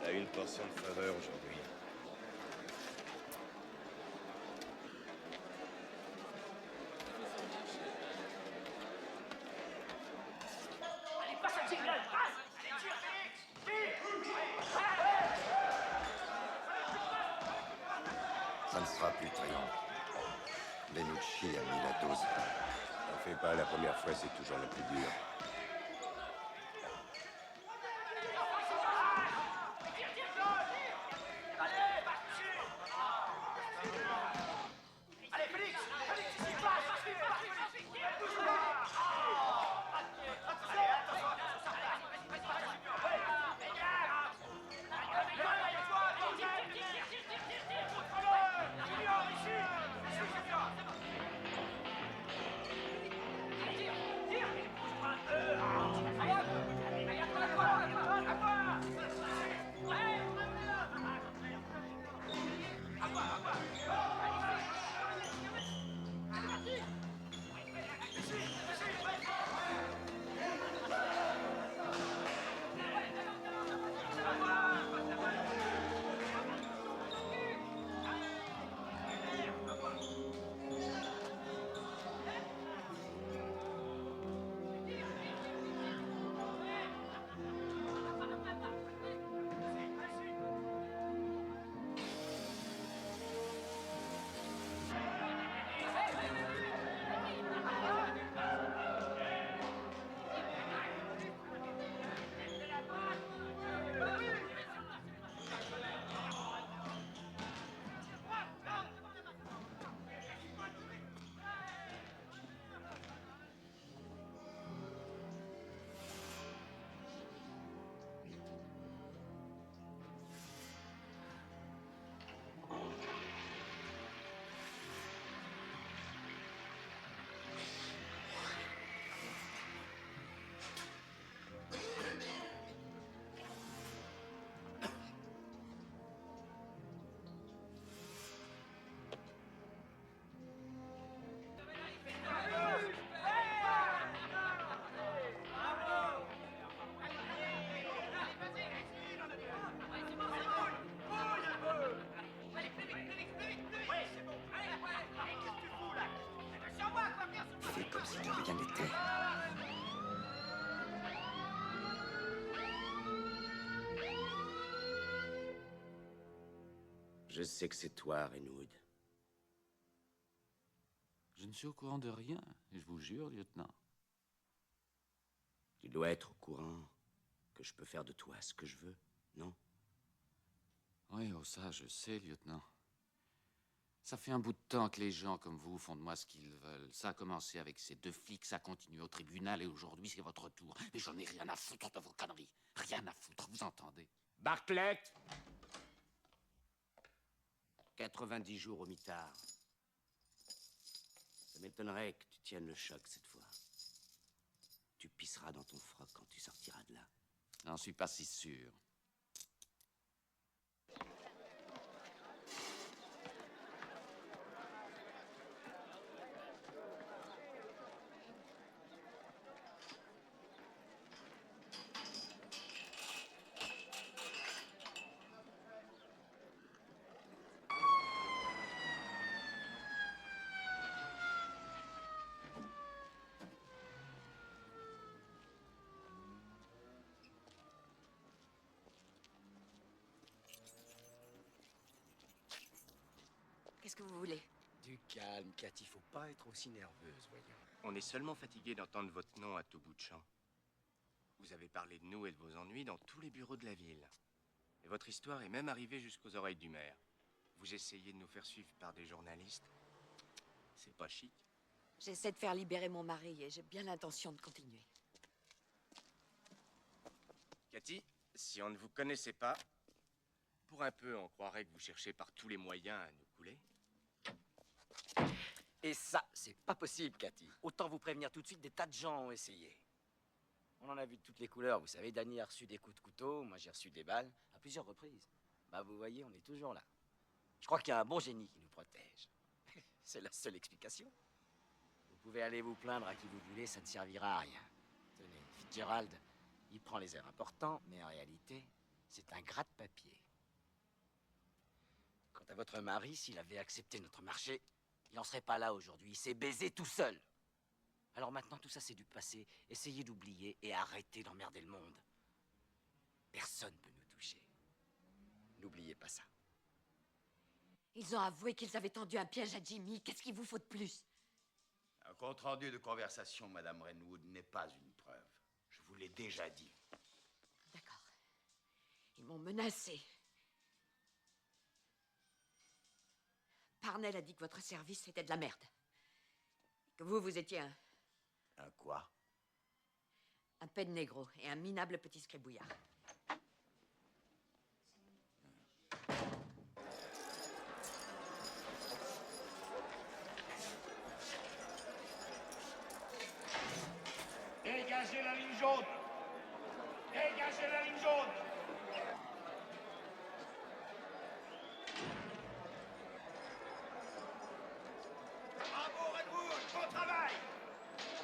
T'as une portion de faveur aujourd'hui. Allez, passe à Tiglan, passe! Allez, tire, Félix! Tire! Ça ne sera plus triomphe. Benucci a mis la dose. T'en fais pas, la première fois, c'est toujours la plus dure. Allez, Félix! Félix, ici, passe! Bouge pas! Allez, attention, ça passe! Junior, ici! Ici, Junior! Tire! Bouge pas un peu! Allez, à toi! Fais comme si de rien n'était. Je sais que c'est toi, Renwood. Je ne suis au courant de rien, je vous jure, lieutenant. Tu dois être au courant que je peux faire de toi ce que je veux, non? Oui, oh ça, je sais, lieutenant. Ça fait un bout de temps que les gens comme vous font de moi ce qu'ils veulent. Ça a commencé avec ces 2 flics, ça continue au tribunal et aujourd'hui c'est votre tour. Mais j'en ai rien à foutre de vos conneries. Rien à foutre, vous entendez? Bartlett! 90 jours au mitard. Ça m'étonnerait que tu tiennes le choc cette fois. Tu pisseras dans ton froc quand tu sortiras de là. J'en suis pas si sûr. Qu'est-ce que vous voulez? Du calme, Cathy, faut pas être aussi nerveuse, voyons. On est seulement fatigué d'entendre votre nom à tout bout de champ. Vous avez parlé de nous et de vos ennuis dans tous les bureaux de la ville. Et votre histoire est même arrivée jusqu'aux oreilles du maire. Vous essayez de nous faire suivre par des journalistes. C'est pas chic. J'essaie de faire libérer mon mari et j'ai bien l'intention de continuer. Cathy, si on ne vous connaissait pas, pour un peu, on croirait que vous cherchez par tous les moyens à nous couler. Et ça, c'est pas possible, Cathy. Autant vous prévenir tout de suite, des tas de gens ont essayé. On en a vu de toutes les couleurs, vous savez. Danny a reçu des coups de couteau, moi j'ai reçu des balles, à plusieurs reprises. Bah vous voyez, on est toujours là. Je crois qu'il y a un bon génie qui nous protège. C'est la seule explication. Vous pouvez aller vous plaindre à qui vous voulez, ça ne servira à rien. Tenez, Fitzgerald, il prend les airs importants, mais en réalité, c'est un gratte-papier. Quant à votre mari, s'il avait accepté notre marché, il n'en serait pas là aujourd'hui. Il s'est baisé tout seul. Alors maintenant, tout ça, c'est du passé. Essayez d'oublier et arrêtez d'emmerder le monde. Personne ne peut nous toucher. N'oubliez pas ça. Ils ont avoué qu'ils avaient tendu un piège à Jimmy. Qu'est-ce qu'il vous faut de plus? Un compte-rendu de conversation, Madame Renwood, n'est pas une preuve. Je vous l'ai déjà dit. D'accord. Ils m'ont menacé. Parnell a dit que votre service était de la merde. Et que vous étiez Un quoi? un peine négro et un minable petit scribouillard. Dégagez la ligne jaune! Dégagez la ligne jaune! Bravo, Redwood! Bon travail!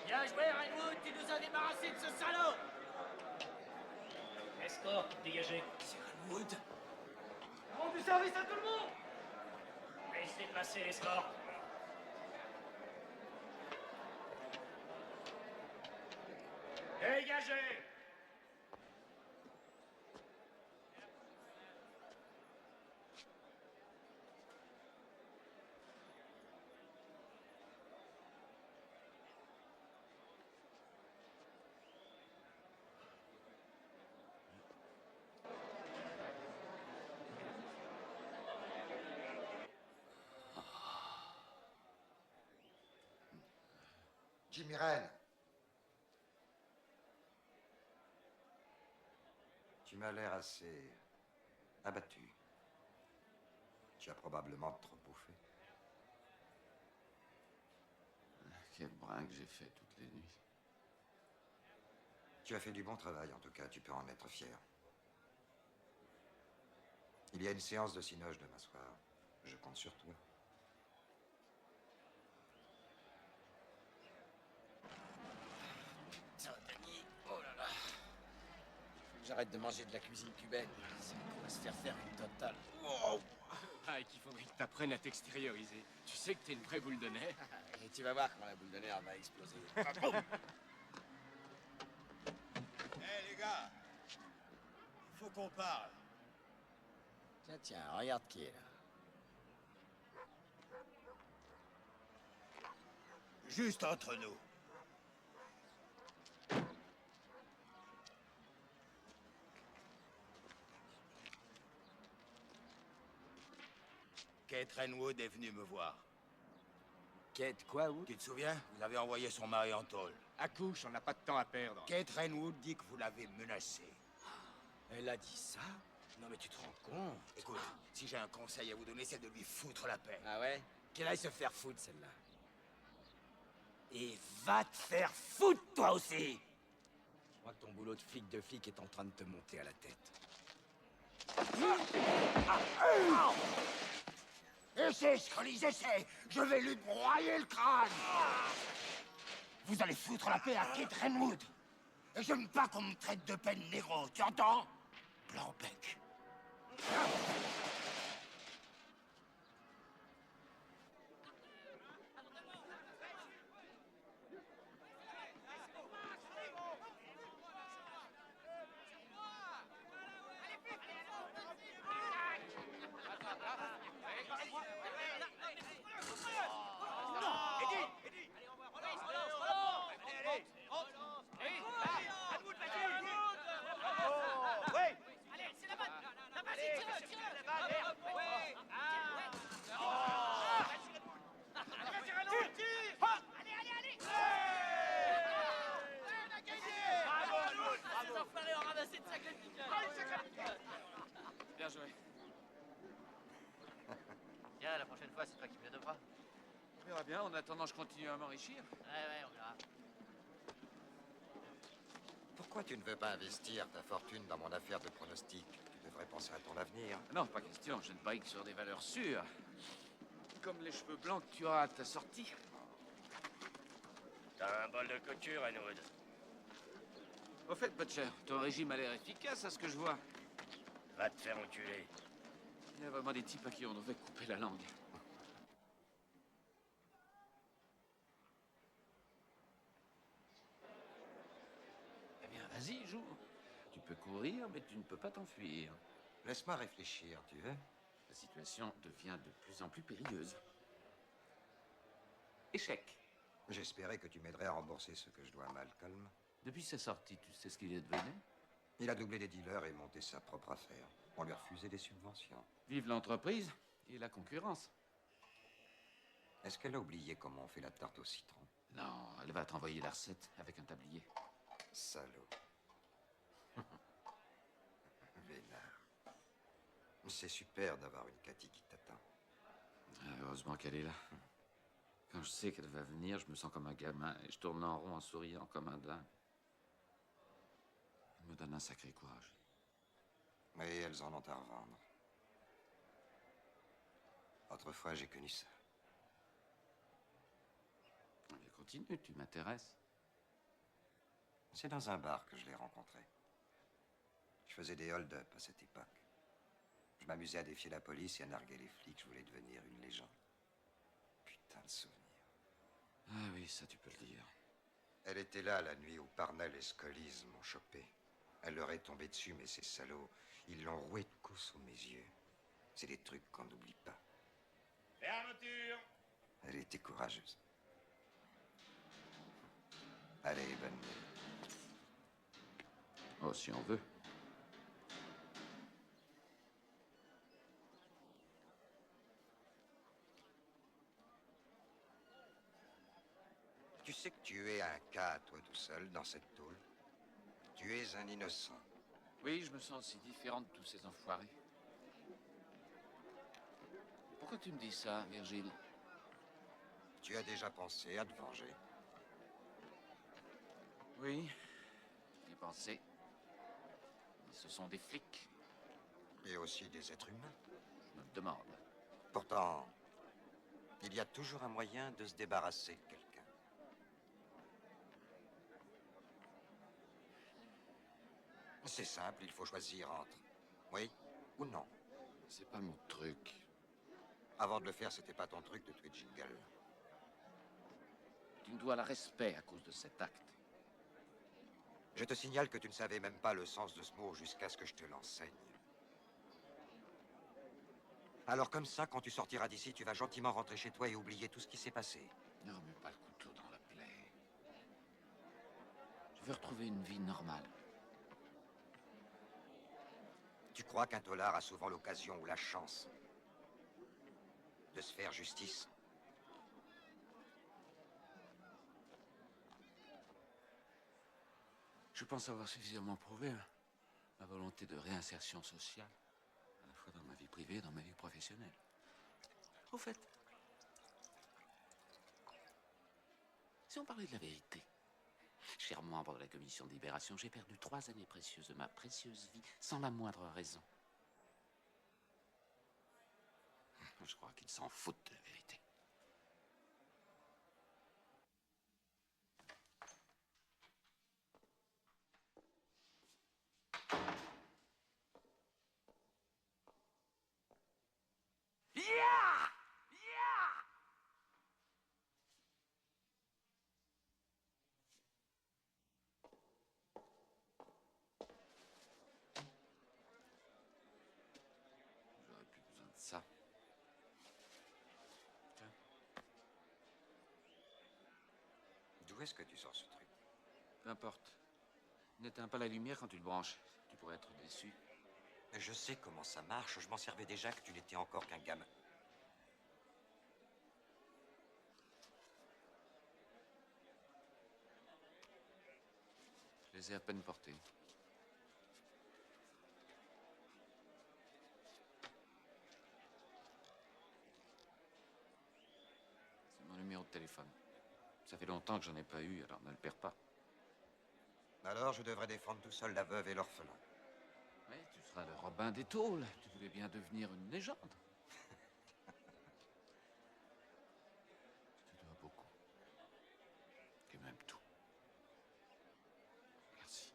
Bien joué, Redwood, tu nous as débarrassé de ce salaud! Escorte, dégagez. C'est Redwood? Rendu service à tout le monde! Laissez passer l'escorte. Dégagez! Jimmy Wren. Tu m'as l'air assez abattu. Tu as probablement trop bouffé. Quel brin que j'ai fait toutes les nuits. Tu as fait du bon travail, en tout cas. Tu peux en être fier. Il y a une séance de cinoche demain soir. Je compte sur toi. Putain, Danny, oh là là. Faut que j'arrête de manger de la cuisine cubaine. Ça pourrait se faire une totale. Wow. Ah, et qu'il faudrait que t'apprennes à t'extérioriser. Tu sais que t'es une vraie boule de nerfs. Et tu vas voir quand la boule de nerf va exploser. Hé, les gars! Il faut qu'on parle. Tiens, tiens, regarde qui est là. Juste entre nous. Kate Renwood est venue me voir. Kate quoi, où? Tu te souviens? Vous avez envoyé son mari en tôle. Accouche, on n'a pas de temps à perdre. Kate Renwood dit que vous l'avez menacée. Elle a dit ça? Non mais tu te rends compte? Écoute, si j'ai un conseil à vous donner, c'est de lui foutre la paix. Ah ouais? Qu'elle aille se faire foutre, celle-là. Et va te faire foutre, toi aussi! Je crois que ton boulot de flic est en train de te monter à la tête. Et c'est ce que disait, c'est... Je vais lui broyer le crâne! Vous allez foutre la paix à Kate Renwood. Et j'aime pas qu'on me traite de peine négro, tu entends? Blanc-bec. Bien joué. Tiens, la prochaine fois, c'est toi qui me le devras. On verra bien. En attendant, je continue à m'enrichir. Ouais, on verra. Pourquoi tu ne veux pas investir ta fortune dans mon affaire de pronostic? Tu devrais penser à ton avenir. Non, pas question. Je ne parie que sur des valeurs sûres. Comme les cheveux blancs que tu auras à ta sortie. T'as un bol de couture, Renwood. Au fait, Butcher, ton régime a l'air efficace à ce que je vois. Va te faire enculer. Il y a vraiment des types à qui on devait couper la langue. Eh bien, vas-y, joue. Tu peux courir, mais tu ne peux pas t'enfuir. Laisse-moi réfléchir, tu veux? La situation devient de plus en plus périlleuse. Échec. J'espérais que tu m'aiderais à rembourser ce que je dois à Malcolm. Depuis sa sortie, tu sais ce qu'il est devenu? Il a doublé les dealers et monté sa propre affaire. On lui a refusé des subventions. Vive l'entreprise et la concurrence. Est-ce qu'elle a oublié comment on fait la tarte au citron? Non, elle va t'envoyer la recette avec un tablier. Salaud. Vénard. C'est super d'avoir une Cathy qui t'attend. Heureusement qu'elle est là. Quand je sais qu'elle va venir, je me sens comme un gamin et je tourne en rond en souriant comme un dingue. Elle me donne un sacré courage. Mais elles en ont à revendre. Autrefois, j'ai connu ça. Mais continue, tu m'intéresses. C'est dans un bar que je l'ai rencontré. Je faisais des hold-up à cette époque. Je m'amusais à défier la police et à narguer les flics. Je voulais devenir une légende. Putain de souvenir. Ah oui, ça tu peux le dire. Elle était là la nuit où Parnell et Scully m'ont chopé. Elle leur est tombée dessus, mais ces salauds, ils l'ont roué de coups sous mes yeux. C'est des trucs qu'on n'oublie pas. Fermeture! Elle était courageuse. Allez, bonne nuit. Oh, si on veut. Tu sais que tu es un cas, toi tout seul, dans cette tôle. Tu es un innocent. Oui, je me sens aussi différent de tous ces enfoirés. Pourquoi tu me dis ça, Virgile? Tu as déjà pensé à te venger? Oui, j'y ai pensé. Mais ce sont des flics. Et aussi des êtres humains. Je me le demande. Pourtant, il y a toujours un moyen de se débarrasser de quelqu'un. C'est simple, il faut choisir entre oui ou non. C'est pas mon truc. Avant de le faire, c'était pas ton truc de tuer Jingle. Tu me dois le respect à cause de cet acte. Je te signale que tu ne savais même pas le sens de ce mot jusqu'à ce que je te l'enseigne. Alors comme ça, quand tu sortiras d'ici, tu vas gentiment rentrer chez toi et oublier tout ce qui s'est passé. Non, mais pas le couteau dans la plaie. Je veux retrouver une vie normale. Tu crois qu'un tolard a souvent l'occasion ou la chance de se faire justice? Je pense avoir suffisamment prouvé ma volonté de réinsertion sociale. privée dans ma vie professionnelle. Au fait, si on parlait de la vérité, cher membre de la commission de libération, j'ai perdu 3 années précieuses de ma précieuse vie sans la moindre raison. Je crois qu'ils s'en foutent de la vérité. J'aurais plus besoin de ça. D'où est-ce que tu sors ce truc? Peu importe. N'éteins pas la lumière quand tu le branches. Tu pourrais être déçu. Mais je sais comment ça marche. Je m'en servais déjà que tu n'étais encore qu'un gamin. Je les ai à peine portés. C'est mon numéro de téléphone. Ça fait longtemps que j'en ai pas eu, alors ne le perds pas. Alors je devrais défendre tout seul la veuve et l'orphelin. Oui, tu seras le Robin des Taules. Tu voulais bien devenir une légende. Tu dois beaucoup. Et même tout. Merci.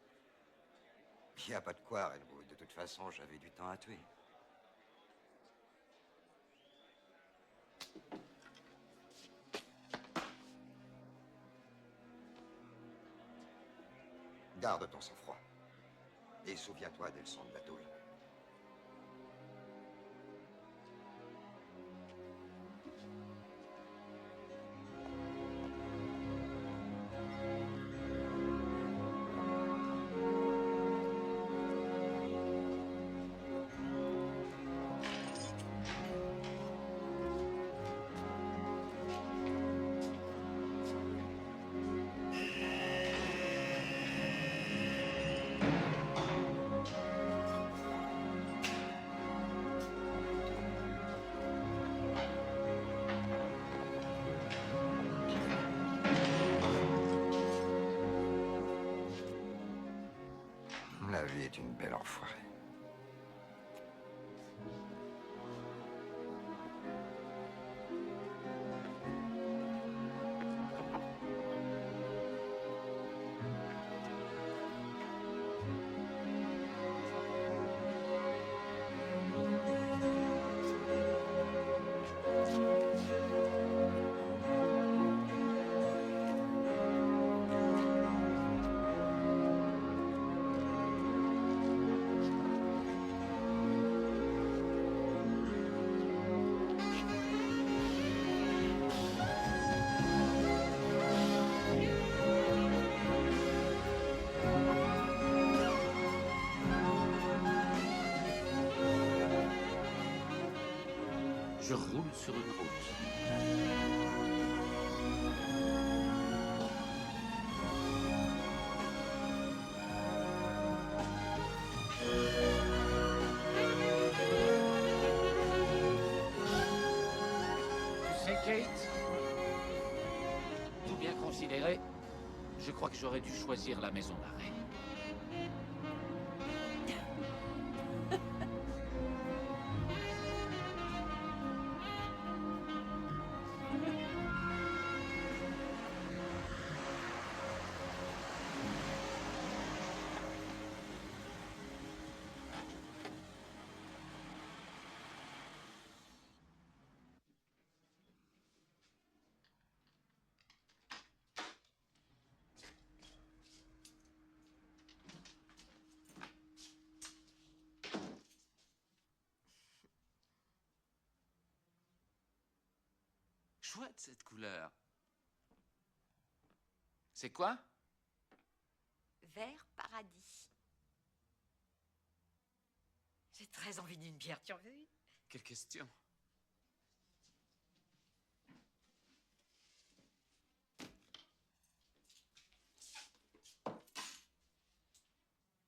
Il n'y a pas de quoi, Redwood. De toute façon, j'avais du temps à tuer. Garde ton sang-froid. Et souviens-toi des leçons de la tôle. La vie est une belle enfoirée. Je roule sur une route. Tu sais, Kate, tout bien considéré, je crois que j'aurais dû choisir la maison d'arrêt. Chouette, cette couleur. C'est quoi? Vert paradis. J'ai très envie d'une bière, tu en veux une? Quelle question?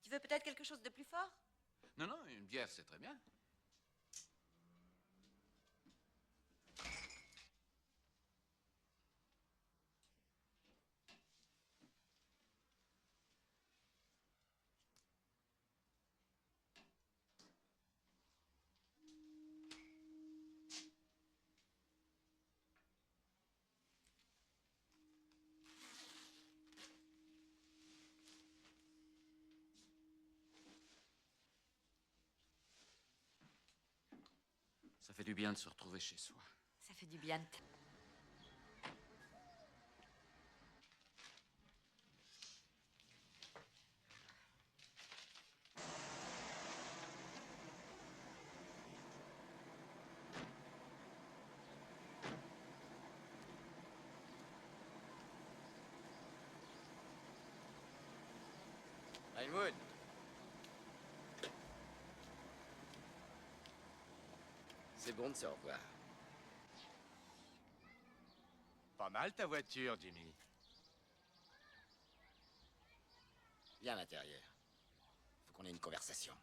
Tu veux peut-être quelque chose de plus fort? Non, non, une bière, c'est très bien. Ça fait du bien de se retrouver chez soi. Ça fait du bien de... Rainwood. C'est bon de se revoir. Pas mal ta voiture, Jimmy. Viens à l'intérieur. Faut qu'on ait une conversation.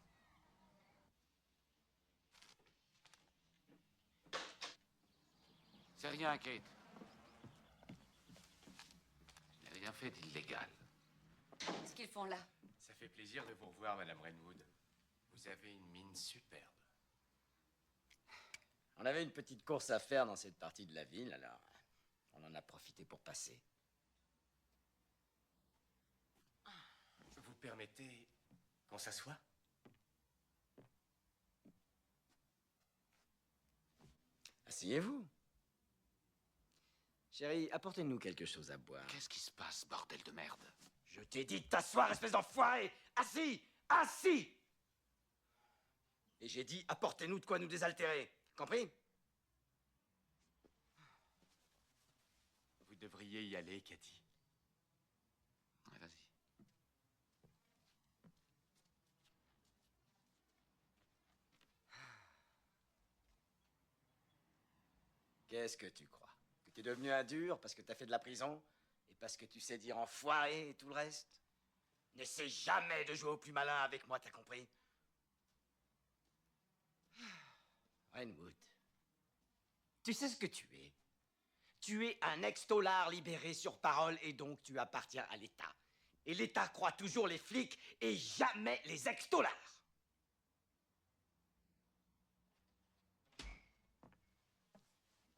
C'est rien, Kate. Je n'ai rien fait d'illégal. Qu'est-ce qu'ils font là? Ça fait plaisir de vous revoir, Madame Renwood. Vous avez une mine superbe. On avait une petite course à faire dans cette partie de la ville, alors on en a profité pour passer. Vous permettez qu'on s'assoie? Asseyez-vous. Chérie, apportez-nous quelque chose à boire. Qu'est-ce qui se passe, bordel de merde? Je t'ai dit de t'asseoir, espèce d'enfoiré! Assis! Assis! Et j'ai dit, apportez-nous de quoi nous désaltérer. Compris? Vous devriez y aller, Cathy. Ouais, vas-y. Qu'est-ce que tu crois? Que t'es devenu un dur parce que t'as fait de la prison? Et parce que tu sais dire enfoiré et tout le reste? N'essaie jamais de jouer au plus malin avec moi, t'as compris? Renwood, tu sais ce que tu es? Tu es un ex-tolard libéré sur parole et donc tu appartiens à l'État. Et l'État croit toujours les flics et jamais les ex-tolards.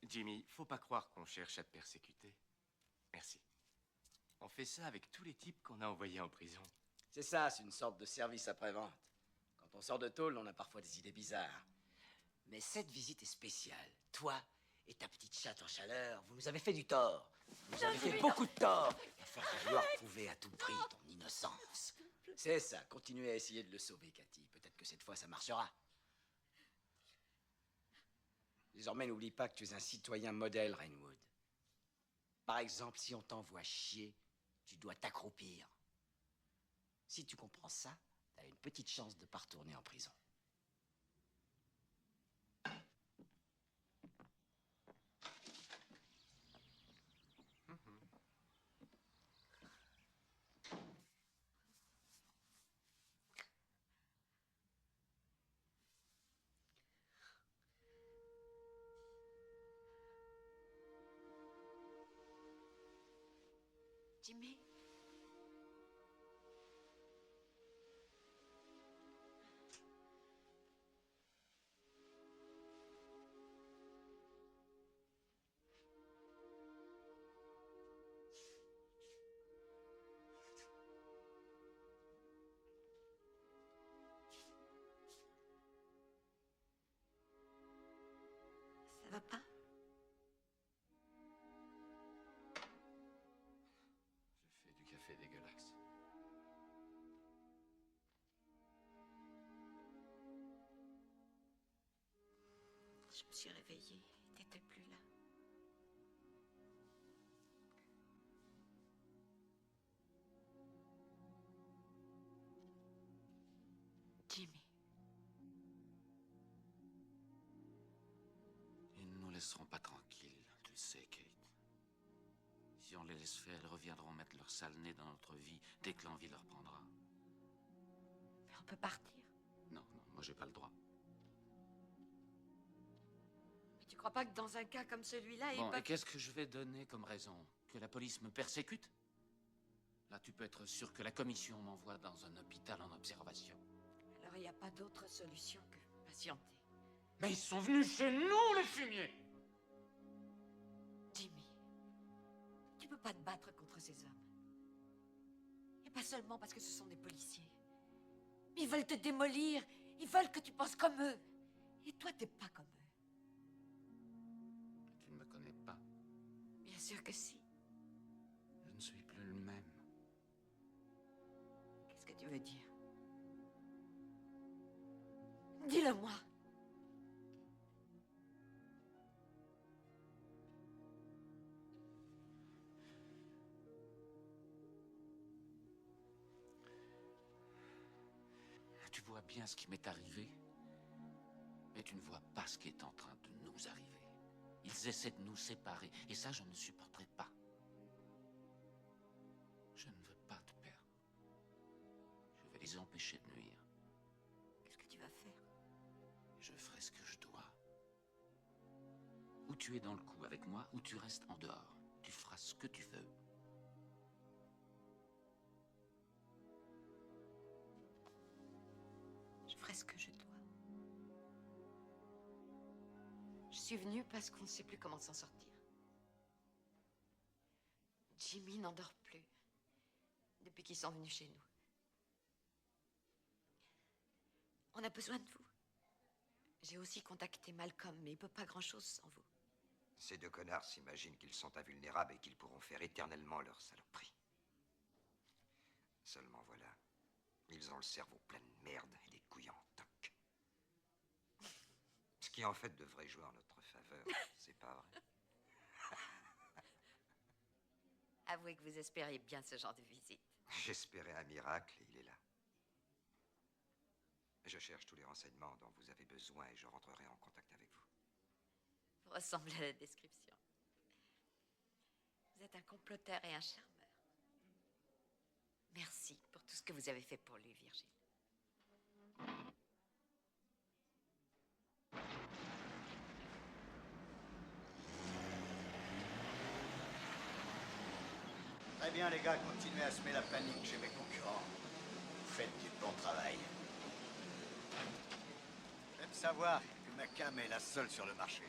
Jimmy, faut pas croire qu'on cherche à te persécuter. Merci. On fait ça avec tous les types qu'on a envoyés en prison. C'est ça, c'est une sorte de service après-vente. Quand on sort de tôle, on a parfois des idées bizarres. Mais cette visite est spéciale. Toi et ta petite chatte en chaleur, vous nous avez fait du tort. Vous avez fait beaucoup de tort. Il va falloir vouloir prouver à tout prix ton innocence. C'est ça, continuez à essayer de le sauver, Cathy. Peut-être que cette fois, ça marchera. Désormais, n'oublie pas que tu es un citoyen modèle, Renwood. Par exemple, si on t'envoie chier, tu dois t'accroupir. Si tu comprends ça, t'as une petite chance de ne pas retourner en prison. Jimmy? Ça va pas? J'ai fait du café dégueulasse. Je me suis réveillée. T'étais plus là. Jimmy. Ils ne nous laisseront pas tranquilles, tu le sais, Kate. Si on les laisse faire, elles reviendront mettre leur sale nez dans notre vie dès que l'envie leur prendra. Mais on peut partir. Non, non, moi j'ai pas le droit. Mais tu crois pas que dans un cas comme celui-là, Bon, ils peuvent... et qu'est-ce que je vais donner comme raison? Que la police me persécute? Là, tu peux être sûr que la commission m'envoie dans un hôpital en observation. Alors il n'y a pas d'autre solution que patienter. Mais ils sont venus chez nous, les fumiers! Jimmy, tu peux pas te battre contre ces hommes. Et pas seulement parce que ce sont des policiers. Ils veulent te démolir. Ils veulent que tu penses comme eux. Et toi, t'es pas comme eux. ne me connais pas. Bien sûr que si. Je ne suis plus le même. Qu'est-ce que tu veux dire? Dis-le-moi. Tu vois bien ce qui m'est arrivé, mais tu ne vois pas ce qui est en train de nous arriver. Ils essaient de nous séparer, et ça, je ne supporterai pas. Je ne veux pas te perdre. Je vais les empêcher de nuire. Qu'est-ce que tu vas faire? Je ferai ce que je dois. Ou tu es dans le coup avec moi, ou tu restes en dehors. Tu feras ce que tu veux. Je ferai ce que je dois. Je suis venue parce qu'on ne sait plus comment s'en sortir. Jimmy n'endort plus depuis qu'ils sont venus chez nous. On a besoin de vous. J'ai aussi contacté Malcolm, mais il ne peut pas grand-chose sans vous. Ces deux connards s'imaginent qu'ils sont invulnérables et qu'ils pourront faire éternellement leur saloperie. Seulement voilà, ils ont le cerveau plein de merde et des couilles en toc. Ce qui en fait devrait jouer en notre faveur, c'est pas vrai? Avouez que vous espériez bien ce genre de visite. J'espérais un miracle et il est là. Je cherche tous les renseignements dont vous avez besoin et je rentrerai en contact avec vous. Vous ressemblez à la description. Vous êtes un comploteur et un charmeur. Merci pour tout ce que vous avez fait pour lui, Virgile. Très bien, les gars, continuez à semer la panique chez mes concurrents. Vous faites du bon travail. J'aime savoir que ma cam est la seule sur le marché.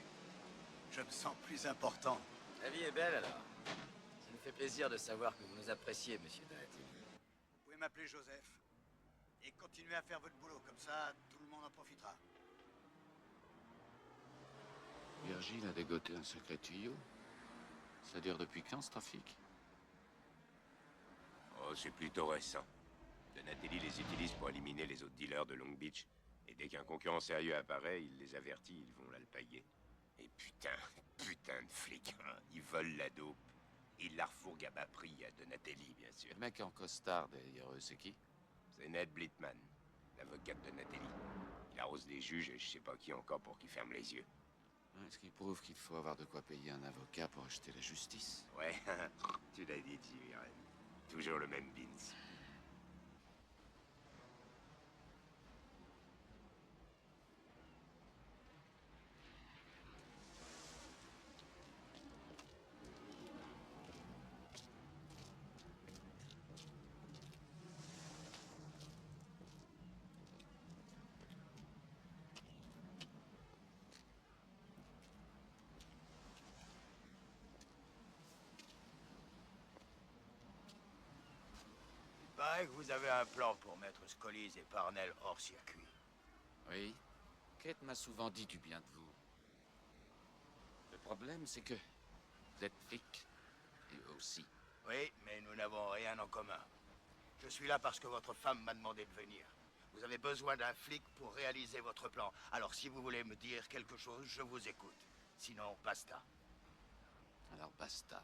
Je me sens plus important. La vie est belle, alors. Ça nous fait plaisir de savoir que vous nous appréciez, monsieur Donatelli. Vous pouvez m'appeler Joseph. Et continuez à faire votre boulot, comme ça, tout le monde en profitera. Virgile a dégoté un secret tuyau. Ça dure depuis quand, ce trafic? Oh, c'est plutôt récent. Donatelli les utilise pour éliminer les autres dealers de Long Beach. Et dès qu'un concurrent sérieux apparaît, il les avertit, ils vont l'alpaguer. Et putain de flics, hein. Ils volent la dope. Ils la refourguent à bas prix à Donatelli, bien sûr. Le mec en costard derrière eux, c'est qui? C'est Ned Blitman, l'avocat de Donatelli. Il arrose les juges et je sais pas qui encore pour qu'ils ferment les yeux. Ce qui prouve qu'il faut avoir de quoi payer un avocat pour acheter la justice. Ouais, tu l'as dit, Jimmy. Toujours le même Vince. Il paraît que vous avez un plan pour mettre Scollys et Parnell hors circuit. Oui, Kate m'a souvent dit du bien de vous. Le problème, c'est que vous êtes flic, et eux aussi. Oui, mais nous n'avons rien en commun. Je suis là parce que votre femme m'a demandé de venir. Vous avez besoin d'un flic pour réaliser votre plan. Alors si vous voulez me dire quelque chose, je vous écoute. Sinon, basta. Alors basta.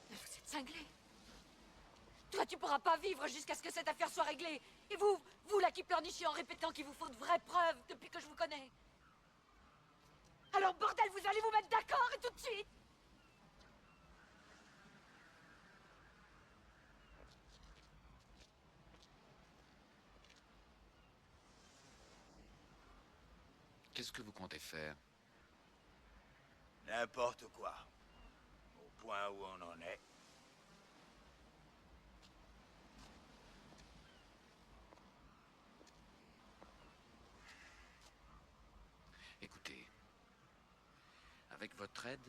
Mais vous êtes cinglé. Toi, tu pourras pas vivre jusqu'à ce que cette affaire soit réglée. Et vous là qui pleurnichez en répétant qu'il vous faut de vraies preuves depuis que je vous connais. Alors, bordel, vous allez vous mettre d'accord et tout de suite. Qu'est-ce que vous comptez faire? N'importe quoi. Au point où on en est. Écoutez, avec votre aide,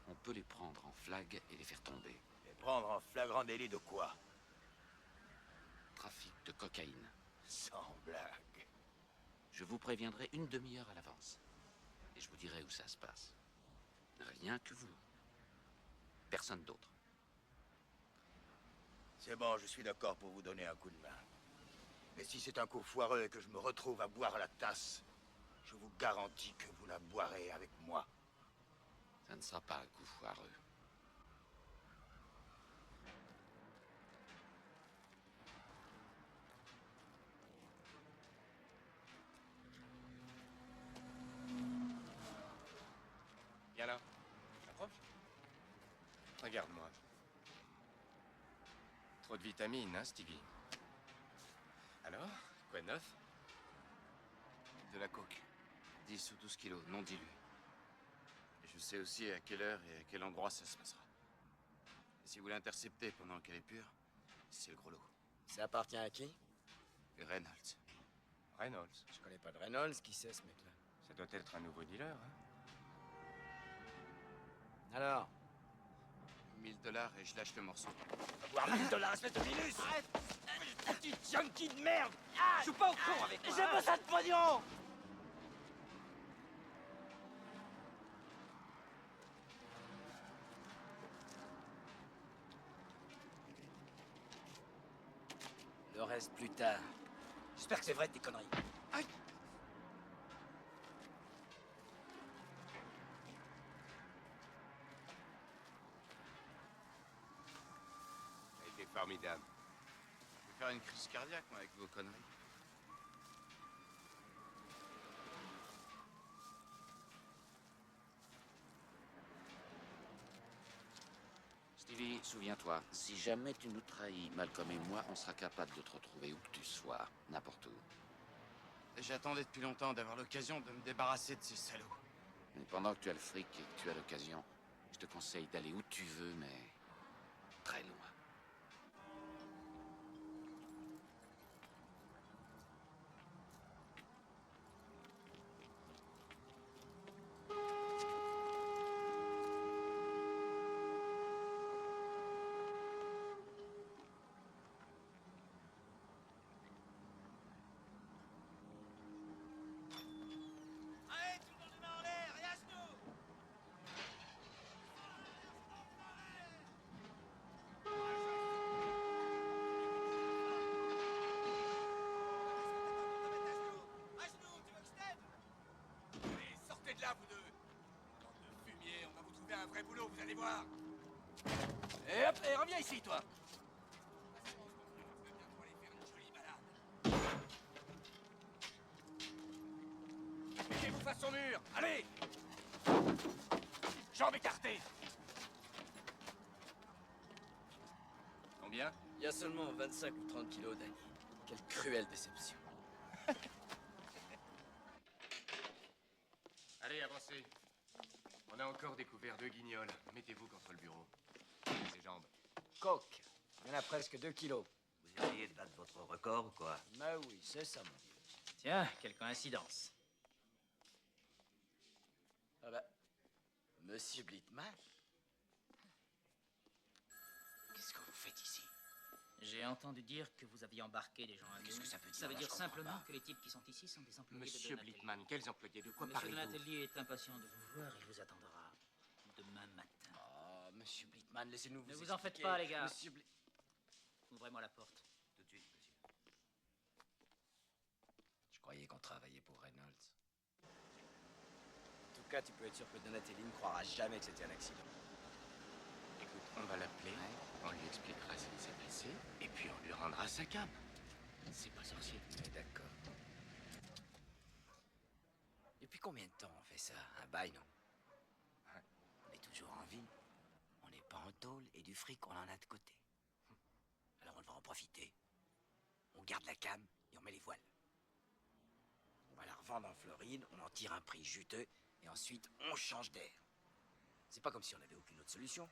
on peut les prendre en flag et les faire tomber. Les prendre en flagrant délit de quoi? Trafic de cocaïne. Sans blague. Je vous préviendrai une demi-heure à l'avance. Et je vous dirai où ça se passe. Rien que vous. Personne d'autre. C'est bon, je suis d'accord pour vous donner un coup de main. Mais si c'est un coup foireux et que je me retrouve à boire la tasse, je vous garantis que vous la boirez avec moi. Ça ne sera pas un coup foireux. Viens là. Approche. Regarde-moi. Trop de vitamines, hein, Stevie? Alors, quoi de neuf? De la coke. 10 ou 12 kilos, non dilué. Et je sais aussi à quelle heure et à quel endroit ça se passera. Et si vous l'interceptez pendant qu'elle est pure, c'est le gros lot. Ça appartient à qui? Reynolds. Reynolds. Je connais pas de Reynolds, qui c'est ce mec-là? Ça doit être un nouveau dealer, hein? Alors? 1000 $ et je lâche le morceau. Avoir 1000 $, espèce de minus! Arrête! Petit junkie de merde! Joue pas au con avec moi! J'ai pas ça de pognon! Le reste plus tard. J'espère que c'est vrai tes conneries. Aïe! Ça a été formidable. Je vais faire une crise cardiaque, moi, avec vos conneries. Stevie, souviens-toi, si jamais tu nous trahis, Malcolm et moi, on sera capable de te retrouver où que tu sois, n'importe où. J'attendais depuis longtemps d'avoir l'occasion de me débarrasser de ces salauds. Mais pendant que tu as le fric et que tu as l'occasion, je te conseille d'aller où tu veux, mais très loin. Allez, tout le monde les mains en l'air, et à genoux! À genoux, tu veux que je t'aide? Allez, sortez de là, vous deux! Bande de fumier, on va vous trouver un vrai boulot, vous allez voir! Et hop, et reviens ici, toi! Mettez-vous face au mur, allez! Jambes écartées! Combien? Il y a seulement 25 ou 30 kilos, Danny. Quelle cruelle déception. Allez, avancez. On a encore découvert 2 guignols. Mettez-vous contre le bureau. Ses jambes. Coke. Il y en a presque 2 kilos. Vous essayez de battre votre record ou quoi? Mais oui, c'est ça, mon Dieu. Tiens, quelle coïncidence. Ah bah, Monsieur Blitman? Qu'est-ce que vous faites ici? J'ai entendu dire que vous aviez embarqué des gens à Qu'est-ce que ça veut dire? Ça veut Là, dire je comprends simplement pas. que les types qui sont ici sont des employés de Monsieur Donatelli. Blitman, quels employés? De quoi Monsieur parlez-vous? Donatelli est impatient de vous voir. Il vous attendra demain matin. Oh, Monsieur Blitman, laissez-nous vous Ne vous en faites expliquer. pas, les gars. Monsieur Ouvrez-moi la porte. Tout de suite, monsieur. Je croyais qu'on travaillait pour Reynolds. En tout cas, tu peux être sûr que Donatelli ne croira jamais que c'était un accident. Écoute, on va l'appeler, on lui expliquera ce qui s'est passé, et puis on lui rendra sa cam. C'est pas sorcier. Mais d'accord. Depuis combien de temps on fait ça? Un bail, non? On est toujours en vie. On n'est pas en tôle et du fric, on en a de côté. Alors on devrait en profiter. On garde la cam et on met les voiles. On va la revendre en Floride, on en tire un prix juteux et ensuite on change d'air. C'est pas comme si on n'avait aucune autre solution.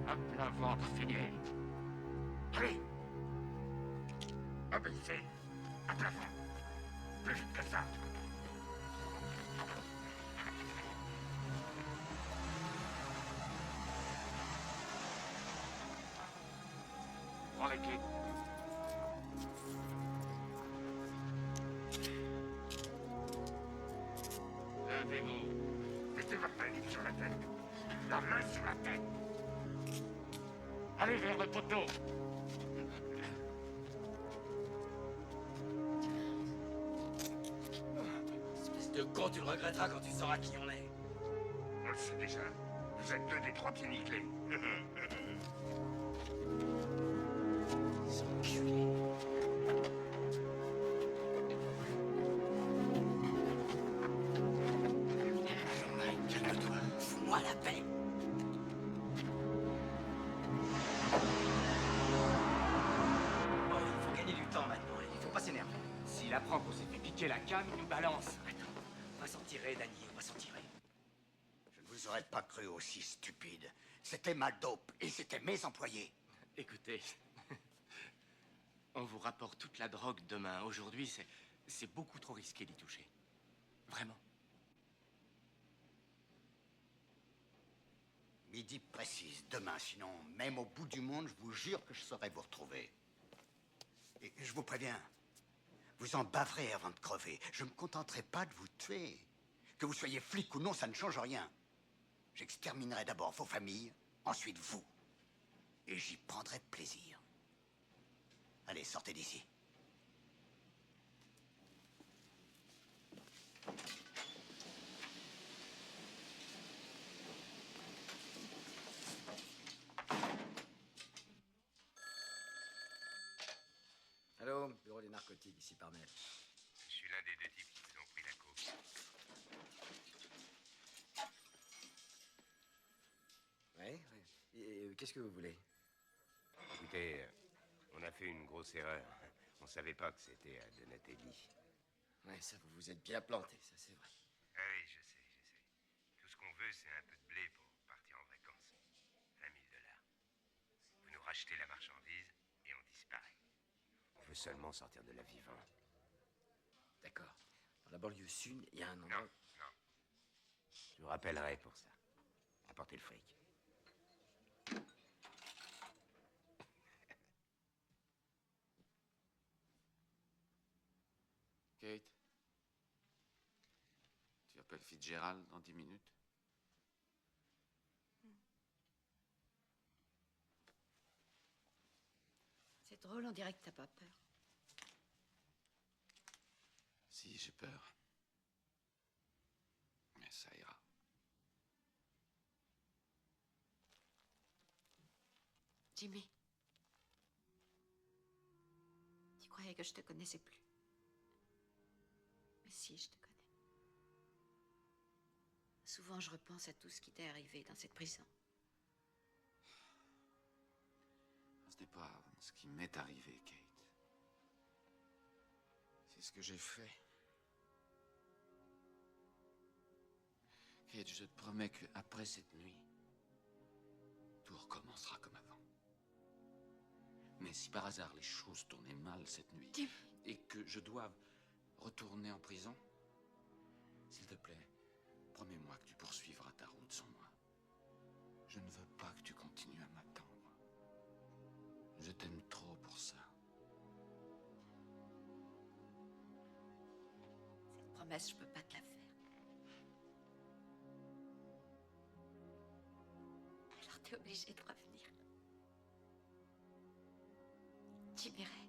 À plat ventre, fumier. Allez. Abaissez. À plat fond. Plus vite que ça. Prends les clés. Levez-vous. Mettez votre main libre sur la tête. La main sur la tête. Allez vers le poteau. Espèce de con, tu le regretteras quand tu sauras qui on est. On le sait déjà. Vous êtes deux des trois pieds nickelés. Calme-toi, fous-moi la paix. Bon, il faut gagner du temps maintenant, il faut pas s'énerver. S'il apprend qu'on s'est fait piquer la canne, il nous balance. Attends, on va s'en tirer, Danny, on va s'en tirer. Je ne vous aurais pas cru aussi stupide. C'était ma dope et c'était mes employés. Écoutez, on vous rapporte toute la drogue demain. Aujourd'hui, c'est beaucoup trop risqué d'y toucher. Vraiment. Midi précise, demain, sinon, même au bout du monde, je vous jure que je saurai vous retrouver. Et je vous préviens, vous en baverez avant de crever. Je ne me contenterai pas de vous tuer. Que vous soyez flic ou non, ça ne change rien. J'exterminerai d'abord vos familles, ensuite vous. Et j'y prendrai plaisir. Allez, sortez d'ici. Allô, bureau des narcotiques, ici Parnell. Je suis l'un des deux types qui vous ont pris la coke. Ouais, ouais. Et qu'est-ce que vous voulez? Écoutez, on a fait une grosse erreur. On savait pas que c'était à Donatelli. Ouais, ça, vous vous êtes bien planté, ça c'est vrai. Ah oui, je sais, je sais. Tout ce qu'on veut, c'est un peu de blé pour partir en vacances. 20 000 $. Vous nous rachetez la marchandise et on disparaît. On veut seulement sortir de là vivant. D'accord. Dans la banlieue sud, il y a un endroit... Non. Je vous rappellerai pour ça. Apportez le fric. Kate, tu appelles Fitzgerald dans 10 minutes? C'est drôle, on dirait que t'as pas peur. Si, j'ai peur. Mais ça ira. Jimmy. Tu croyais que je te connaissais plus. Mais si, je te connais. Souvent, je repense à tout ce qui t'est arrivé dans cette prison. Ce n'est pas ce qui m'est arrivé, Kate. C'est ce que j'ai fait. Kate, je te promets qu'après cette nuit, tout recommencera comme avant. Mais si par hasard les choses tournaient mal cette nuit, et que je doive retourner en prison, s'il te plaît, promets-moi que tu poursuivras ta route sans moi. Je ne veux pas que tu continues à m'attendre. Je t'aime trop pour ça. Cette promesse, je peux pas te la faire. Alors t'es obligé de revenir. Jimmy Ray.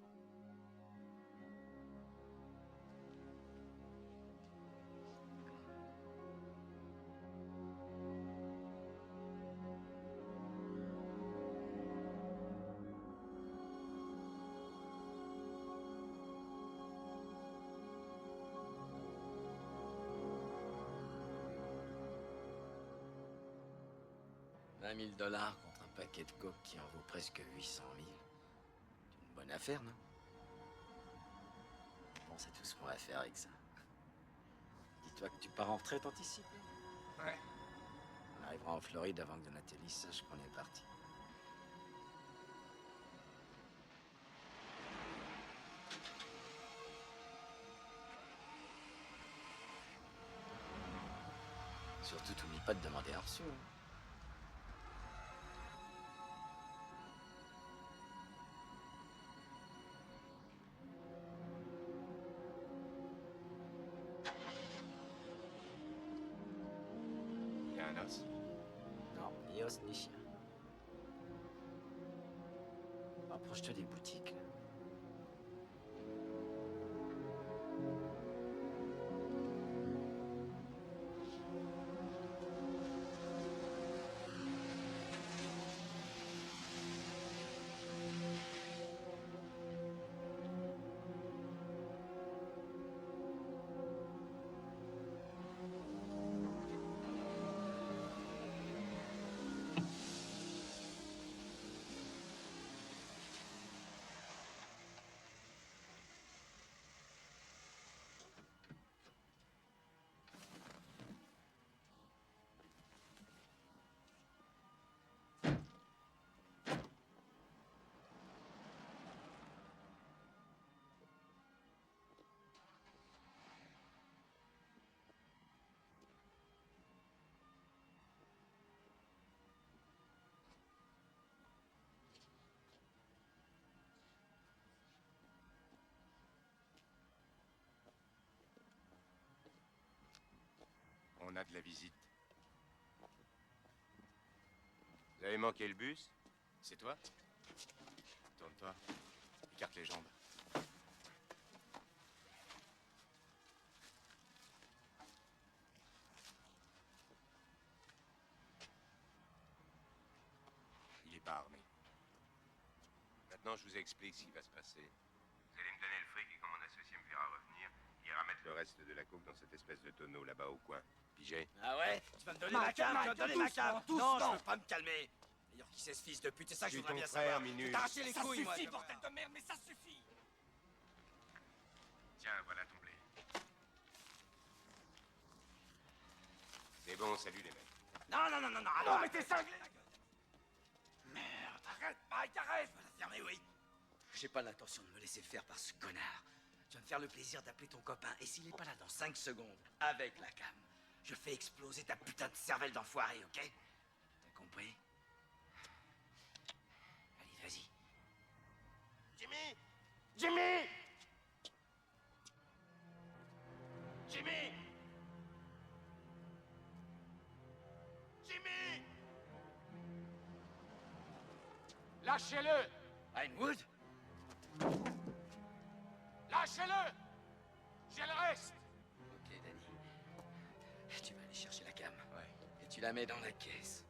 $20 000 contre un paquet de coke qui en vaut presque 800 000. C'est une bonne affaire, non? Bon, c'est tout ce qu'on va faire avec ça. Dis-toi que tu pars en retraite anticipée. Ouais. On arrivera en Floride avant que Donatelli sache qu'on est parti. Surtout, t'oublies pas de demander un reçu. Hein. Il y a un os? Non, ni os ni chien. Approche-toi des boutiques. Là. On a de la visite. Vous avez manqué le bus? C'est toi? Tourne-toi. Écarte les jambes. Il est pas armé. Maintenant, je vous explique ce qui va se passer. Vous allez me donner le fric et quand mon associé me verra revenir, il ira mettre le reste de la coke dans cette espèce de tonneau là-bas au coin. Pigé? Ah ouais? Tu vas me donner ma cam, tu vas me donner ma cam. Non, je veux pas me calmer. D'ailleurs, qui c'est ce fils de pute? C'est ça que je voudrais bien savoir. Je vais t'arracher les couilles, moi. Ça suffit, bordel de merde, mais ça suffit. Tiens, voilà ton blé. C'est bon, salut les mecs. Non, non, non, non, non. Non, mais t'es cinglé, la gueule. Merde, arrête, Mike, arrête. Va la fermer, oui. J'ai pas l'intention de me laisser faire par ce connard. Tu vas me faire le plaisir d'appeler ton copain, et s'il est pas là dans 5 secondes, avec la cam, je fais exploser ta putain de cervelle d'enfoiré, ok? T'as compris? Allez, vas-y. Jimmy! Jimmy! Jimmy! Jimmy! Lâchez-le! Renwood? Lâchez-le! J'ai le reste! Ok, Danny. Tu vas aller chercher la cam. Ouais. Et tu la mets dans la caisse.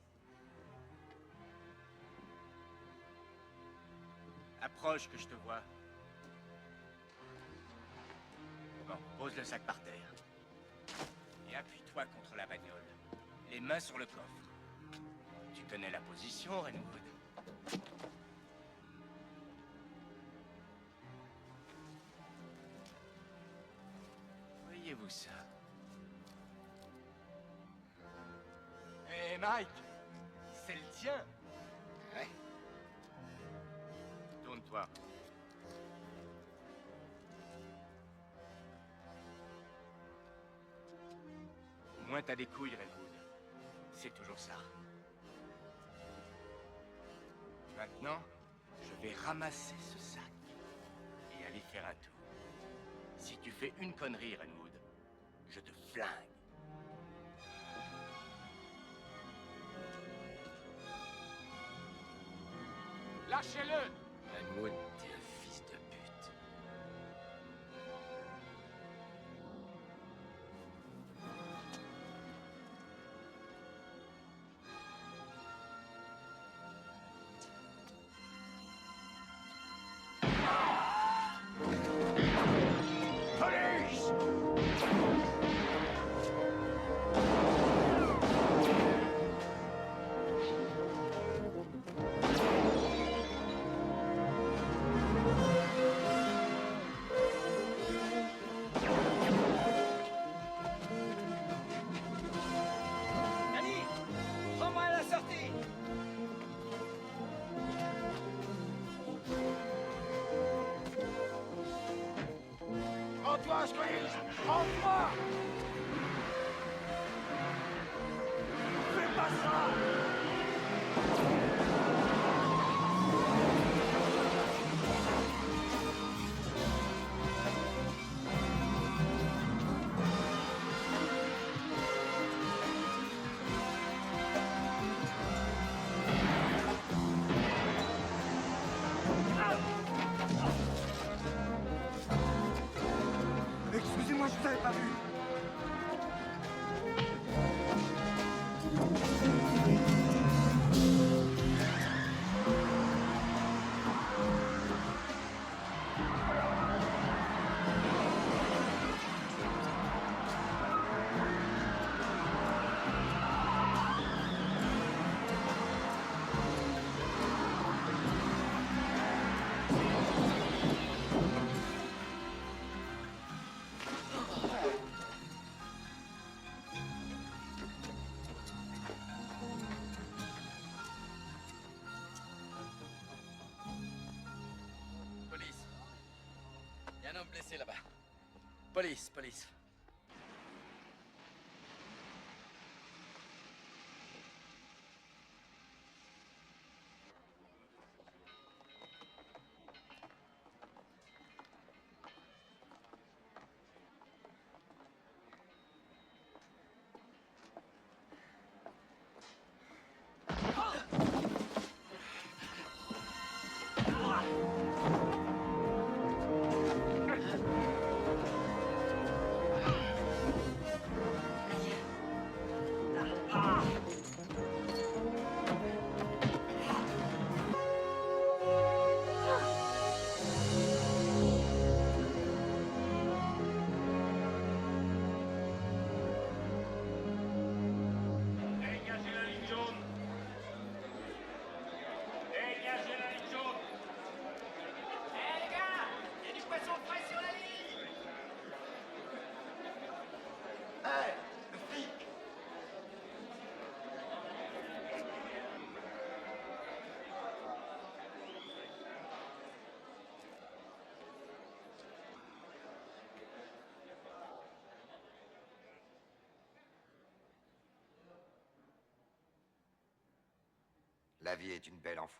Approche que je te vois. Bon, pose le sac par terre. Et appuie-toi contre la bagnole. Les mains sur le coffre. Tu connais la position, Renwood? Voyez-vous ça? Hé, Mike! C'est le tien! Ouais. Tourne-toi. Au moins t'as des couilles, Renwood. C'est toujours ça. Maintenant, je vais ramasser ce sac et aller faire un tour. Si tu fais une connerie, Renwood, je te flingue. Lâchez-le! Renwood, t'es un fils de pute. Police! Danny! Prends-moi à la sortie! Prends-toi, Squeeze! Prends-toi! Excusez-moi, je vous avais pas vu. Police. Il y a un homme blessé là-bas. Police, police. Dégagez la ligne jaune. Dégagez la ligne jaune. Hé les gars, il y a du poisson frais sur la ligne. Hé, le flic. La vie est une belle enfoirée.